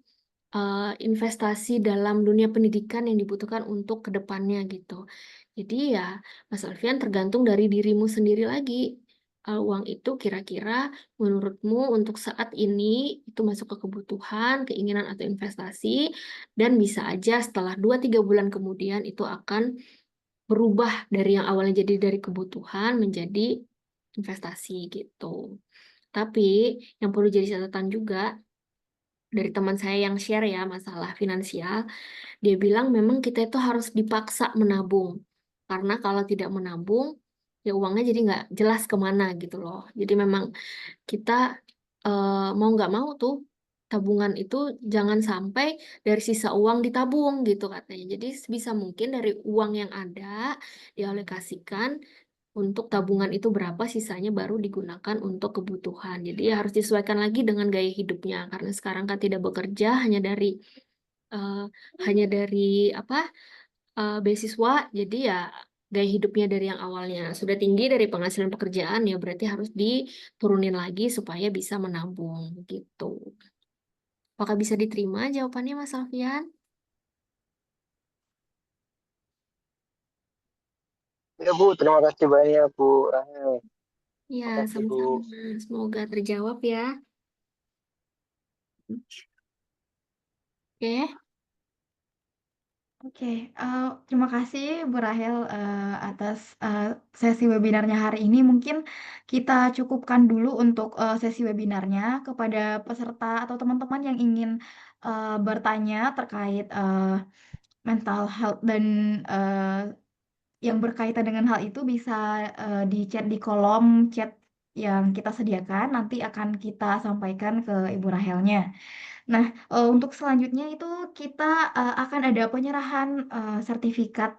investasi dalam dunia pendidikan yang dibutuhkan untuk kedepannya gitu. Jadi ya, Mas Alfian tergantung dari dirimu sendiri lagi. Uang itu kira-kira menurutmu untuk saat ini itu masuk ke kebutuhan, keinginan atau investasi, dan bisa aja setelah 2-3 bulan kemudian itu akan berubah dari yang awalnya jadi dari kebutuhan menjadi investasi gitu. Tapi yang perlu jadi catatan juga dari teman saya yang share ya masalah finansial, dia bilang memang kita itu harus dipaksa menabung. Karena kalau tidak menabung, ya uangnya jadi nggak jelas kemana gitu loh. Jadi memang kita mau nggak mau tuh tabungan itu jangan sampai dari sisa uang ditabung gitu katanya. Jadi sebisa mungkin dari uang yang ada dialokasikan untuk tabungan itu berapa, sisanya baru digunakan untuk kebutuhan. Jadi ya harus disesuaikan lagi dengan gaya hidupnya karena sekarang kan tidak bekerja eh, hanya dari apa beasiswa. Jadi ya gaya hidupnya dari yang awalnya sudah tinggi dari penghasilan pekerjaan ya berarti harus diturunin lagi supaya bisa menabung gitu. Apakah bisa diterima jawabannya Mas Alfian? Ya Bu, terima kasih banyak Bu Rahel. Ya, Terima kasih Bu. sama-sama. Semoga terjawab ya. Oke. Oke, terima kasih Bu Rahel, atas, sesi webinarnya hari ini. Mungkin kita cukupkan dulu untuk, sesi webinarnya. Kepada peserta atau teman-teman yang ingin, bertanya terkait, mental health dan, yang berkaitan dengan hal itu bisa, di-chat di kolom chat yang kita sediakan, nanti akan kita sampaikan ke Ibu Rahelnya. Nah, untuk selanjutnya itu kita, akan ada penyerahan, sertifikat,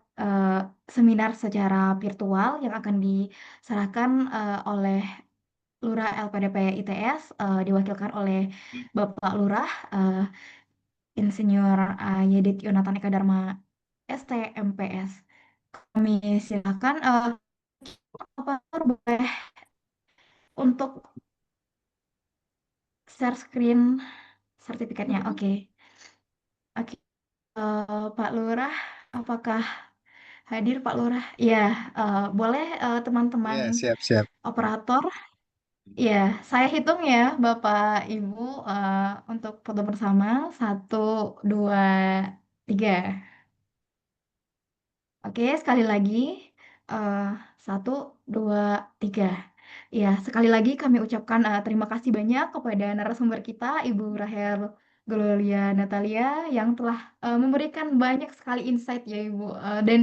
seminar secara virtual yang akan diserahkan, oleh Lurah LPDP ITS, diwakilkan oleh Bapak Lurah, Insinyur, Yedit Yonatan Eka Dharma ST, MPS. Kami silakan, operator boleh untuk share screen sertifikatnya? Oke. Oke, Pak Lurah, apakah hadir Pak Lurah? Iya, boleh, teman-teman Ya, siap-siap. operator? Iya, saya hitung ya Bapak Ibu, untuk foto bersama. 1, 2, 3. Oke, sekali lagi, eee, 1, 2, 3. Iya, sekali lagi kami ucapkan, terima kasih banyak kepada narasumber kita, Ibu Rahel Gloria Natalia yang telah memberikan banyak sekali insight ya Ibu, dan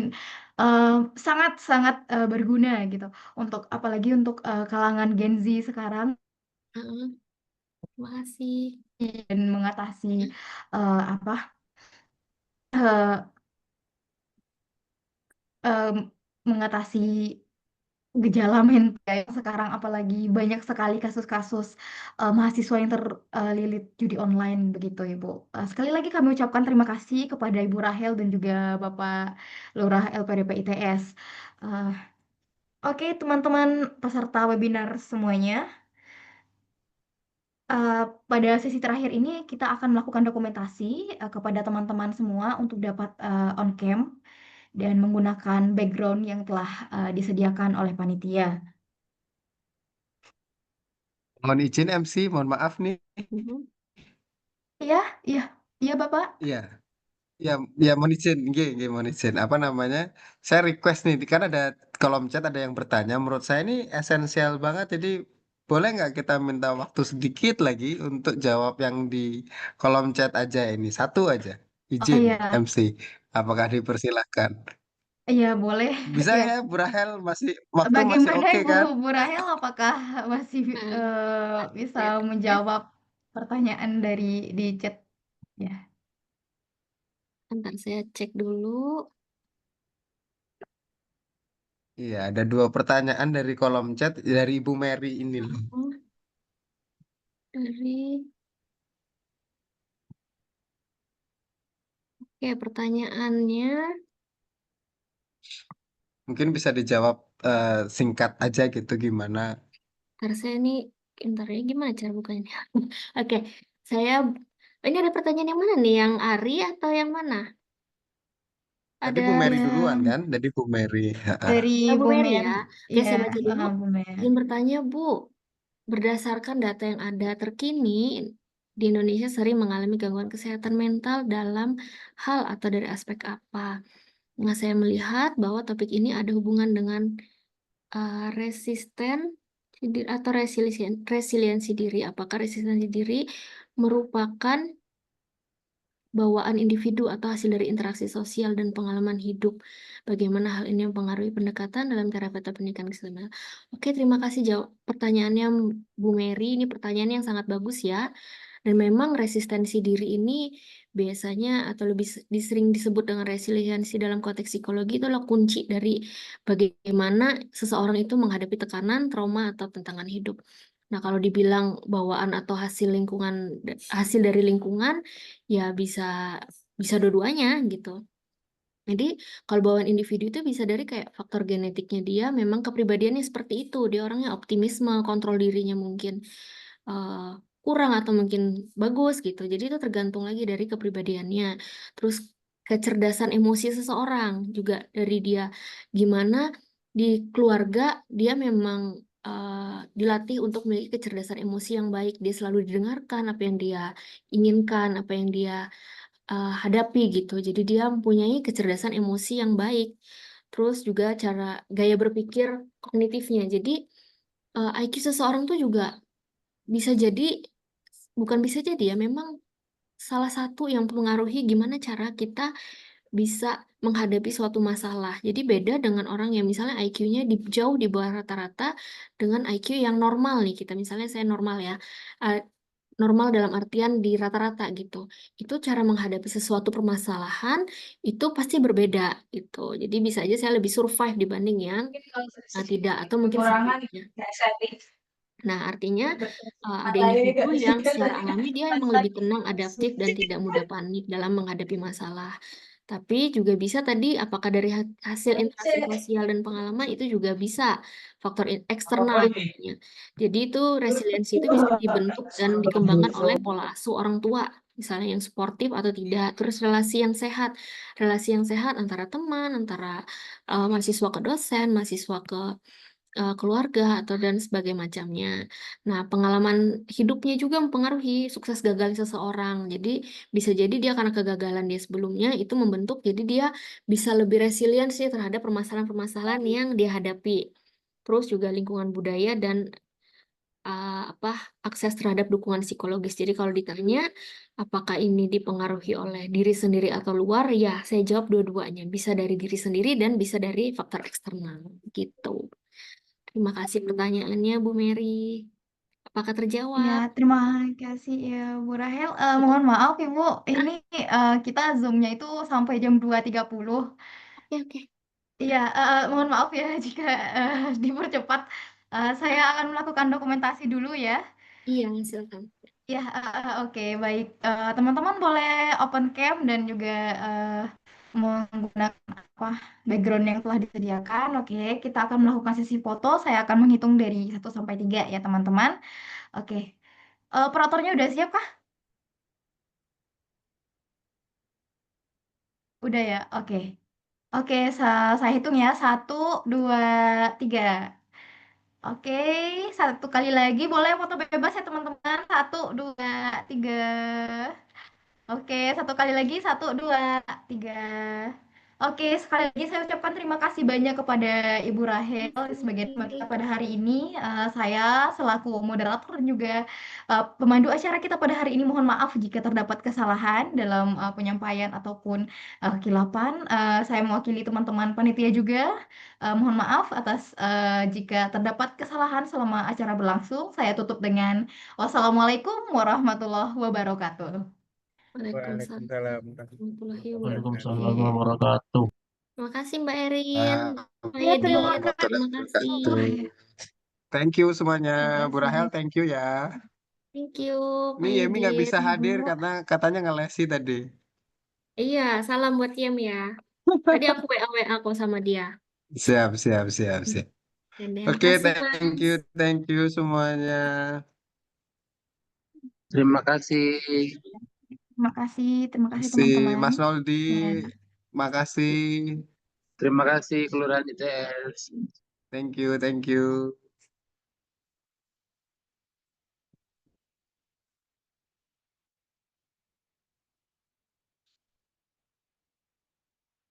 sangat-sangat berguna gitu untuk apalagi untuk kalangan Gen Z sekarang Heeh, terima kasih. dan mengatasi apa eh, em, mengatasi gejala mental yang sekarang apalagi banyak sekali kasus-kasus mahasiswa yang terlilit judi online begitu Ibu. Sekali lagi kami ucapkan terima kasih kepada Ibu Rahel dan juga Bapak Lurah LPDP ITS. Eh, Oke teman-teman peserta webinar semuanya, pada sesi terakhir ini kita akan melakukan dokumentasi kepada teman-teman semua untuk dapat on cam dan menggunakan background yang telah disediakan oleh panitia. Mohon izin MC, mohon maaf nih. Mhm. Iya, iya, iya Bapak. Iya, ya, ya mohon izin, nggih, mohon izin. Apa namanya? Saya request nih, kan ada kolom chat ada yang bertanya. Menurut saya ini esensial banget. Jadi boleh nggak kita minta waktu sedikit lagi untuk jawab yang di kolom chat aja ini, satu aja. Oh Izin iya, MC, apakah dipersilahkan? iya boleh. Bisa Ya, ya, Bu Rahel, masih waktu masih bagaimana oke Ibu kan? Bu Rahel? Apakah masih Heeh, bisa ya, ya. menjawab pertanyaan dari di chat? Ya, Bentar saya cek dulu. Iya, ada dua pertanyaan dari kolom chat dari Ibu Mary ini loh. Oh, dari Oke, pertanyaannya, Mungkin bisa dijawab singkat aja gitu gimana? ntar saya ini, ntar ya gimana cara bukanya? Oke, saya, ini ada pertanyaan yang mana nih? Yang Ari atau yang mana? Tadi Ada Bu Mary duluan yang kan? Tadi Bu Mary. Ha-ha. dari Bu Bu Mary ya. Mary. Oke, Ya, saya baca dulu. Bu Mary. Izin bertanya, Bu. Berdasarkan data yang ada terkini, di Indonesia sering mengalami gangguan kesehatan mental dalam hal atau dari aspek apa? Nah, saya melihat bahwa topik ini ada hubungan dengan resisten atau resiliensi diri. Apakah resiliensi diri merupakan bawaan individu atau hasil dari interaksi sosial dan pengalaman hidup? Bagaimana hal ini mempengaruhi pendekatan dalam terapi atau pendidikan kesehatan? Oke, terima kasih jawab pertanyaannya Bu Mary. Ini pertanyaan yang sangat bagus ya. Dan memang resistensi diri ini biasanya atau lebih sering disebut dengan resiliensi dalam konteks psikologi itu adalah kunci dari bagaimana seseorang itu menghadapi tekanan, trauma, atau tantangan hidup. Nah, kalau dibilang bawaan atau hasil lingkungan, hasil dari lingkungan, ya bisa bisa dua-duanya gitu. Jadi kalau bawaan individu itu bisa dari kayak faktor genetiknya dia, memang kepribadiannya seperti itu. Dia orangnya optimisme, kontrol dirinya mungkin eh, kurang atau mungkin bagus gitu. Jadi itu tergantung lagi dari kepribadiannya. Terus kecerdasan emosi seseorang juga dari dia gimana di keluarga dia memang dilatih untuk memiliki kecerdasan emosi yang baik. Dia selalu didengarkan apa yang dia inginkan, apa yang dia hadapi gitu. Jadi dia mempunyai kecerdasan emosi yang baik. Terus juga cara gaya berpikir kognitifnya. Jadi IQ seseorang tuh juga bisa jadi, bukan bisa jadi ya, memang salah satu yang mempengaruhi gimana cara kita bisa menghadapi suatu masalah. Jadi beda dengan orang yang misalnya IQ-nya jauh di bawah rata-rata dengan IQ yang normal nih. Kita misalnya saya normal ya. Eh, Normal dalam artian di rata-rata gitu. Itu cara menghadapi sesuatu permasalahan itu pasti berbeda gitu. Jadi bisa aja saya lebih survive dibanding yang tidak atau mungkin sebaliknya. Nah, artinya ada individu yang secara alami dia emang lebih tenang, adaptif, dan tidak mudah panik dalam menghadapi masalah. Tapi juga bisa tadi, apakah dari hasil interaksi sosial dan pengalaman itu juga bisa faktor eksternal namanya. Jadi itu resiliensi itu bisa dibentuk dan dikembangkan oleh pola asuh orang tua, misalnya yang suportif atau tidak. Terus relasi yang sehat antara teman, antara mahasiswa ke dosen, mahasiswa ke keluarga atau dan sebagai macamnya. Nah, pengalaman hidupnya juga mempengaruhi sukses gagal seseorang. Jadi bisa jadi dia karena kegagalan dia sebelumnya itu membentuk, jadi dia bisa lebih resilient sih terhadap permasalahan-permasalahan yang dia hadapi. Terus juga lingkungan budaya dan akses terhadap dukungan psikologis. Jadi kalau ditanya apakah ini dipengaruhi oleh diri sendiri atau luar, ya saya jawab dua-duanya. Bisa dari diri sendiri dan bisa dari faktor eksternal gitu. Terima kasih pertanyaannya Bu Mary. Apakah Ya, terjawab? terima kasih ya Bu Rahel. Mohon maaf Ibu, ini kita Zoom-nya itu sampai jam 2.30. Oke, oke. Iya, mohon maaf ya jika dipercepat. Saya akan melakukan dokumentasi dulu ya. Iya, silakan. Ya, oke, baik. Teman-teman boleh open cam dan juga menggunakan background yang telah disediakan. Oke, kita akan melakukan sesi foto. Saya akan menghitung dari 1 sampai 3 ya, teman-teman. Oke. Operatornya udah siap kah? Udah ya, oke. Oke, saya hitung ya. 1, 2, 3. Oke, 1 kali lagi boleh foto bebas ya teman-teman. 1, 2, 3. Oke, 1 kali lagi. 1, 2, 3. Oke, sekali lagi saya ucapkan terima kasih banyak kepada Ibu Rahel sebagai teman kita pada hari ini. Saya selaku moderator dan juga pemandu acara kita pada hari ini mohon maaf jika terdapat kesalahan dalam penyampaian ataupun kekilapan. Saya mewakili teman-teman panitia juga. Mohon maaf atas jika terdapat kesalahan selama acara berlangsung. Saya tutup dengan wassalamualaikum warahmatullahi wabarakatuh. Waalaikumsalam Waalaikumsalam warahmatullahi wabarakatuh. Waalaikumsalam Oke. wabarakatuh. Terima kasih Mbak Erin, Pak Ya, Yedi, terima terima kasih. kasih. Thank you semuanya, Terima Bu Rahel, kasih. thank you ya. Thank you, Ini Pak Yemi nggak bisa Yedin. hadir Ibu. karena katanya ngelesi tadi. Iya, salam buat Yem ya. Tadi aku WA aku sama dia. Siap, siap, siap, siap. Dadah. Oke, Makasih, Mas. thank you semuanya. Terima kasih. Terima kasih Si teman-teman. Mas Noldi, Ya. makasih. Terima kasih Kelurahan ITS. Thank you, thank you.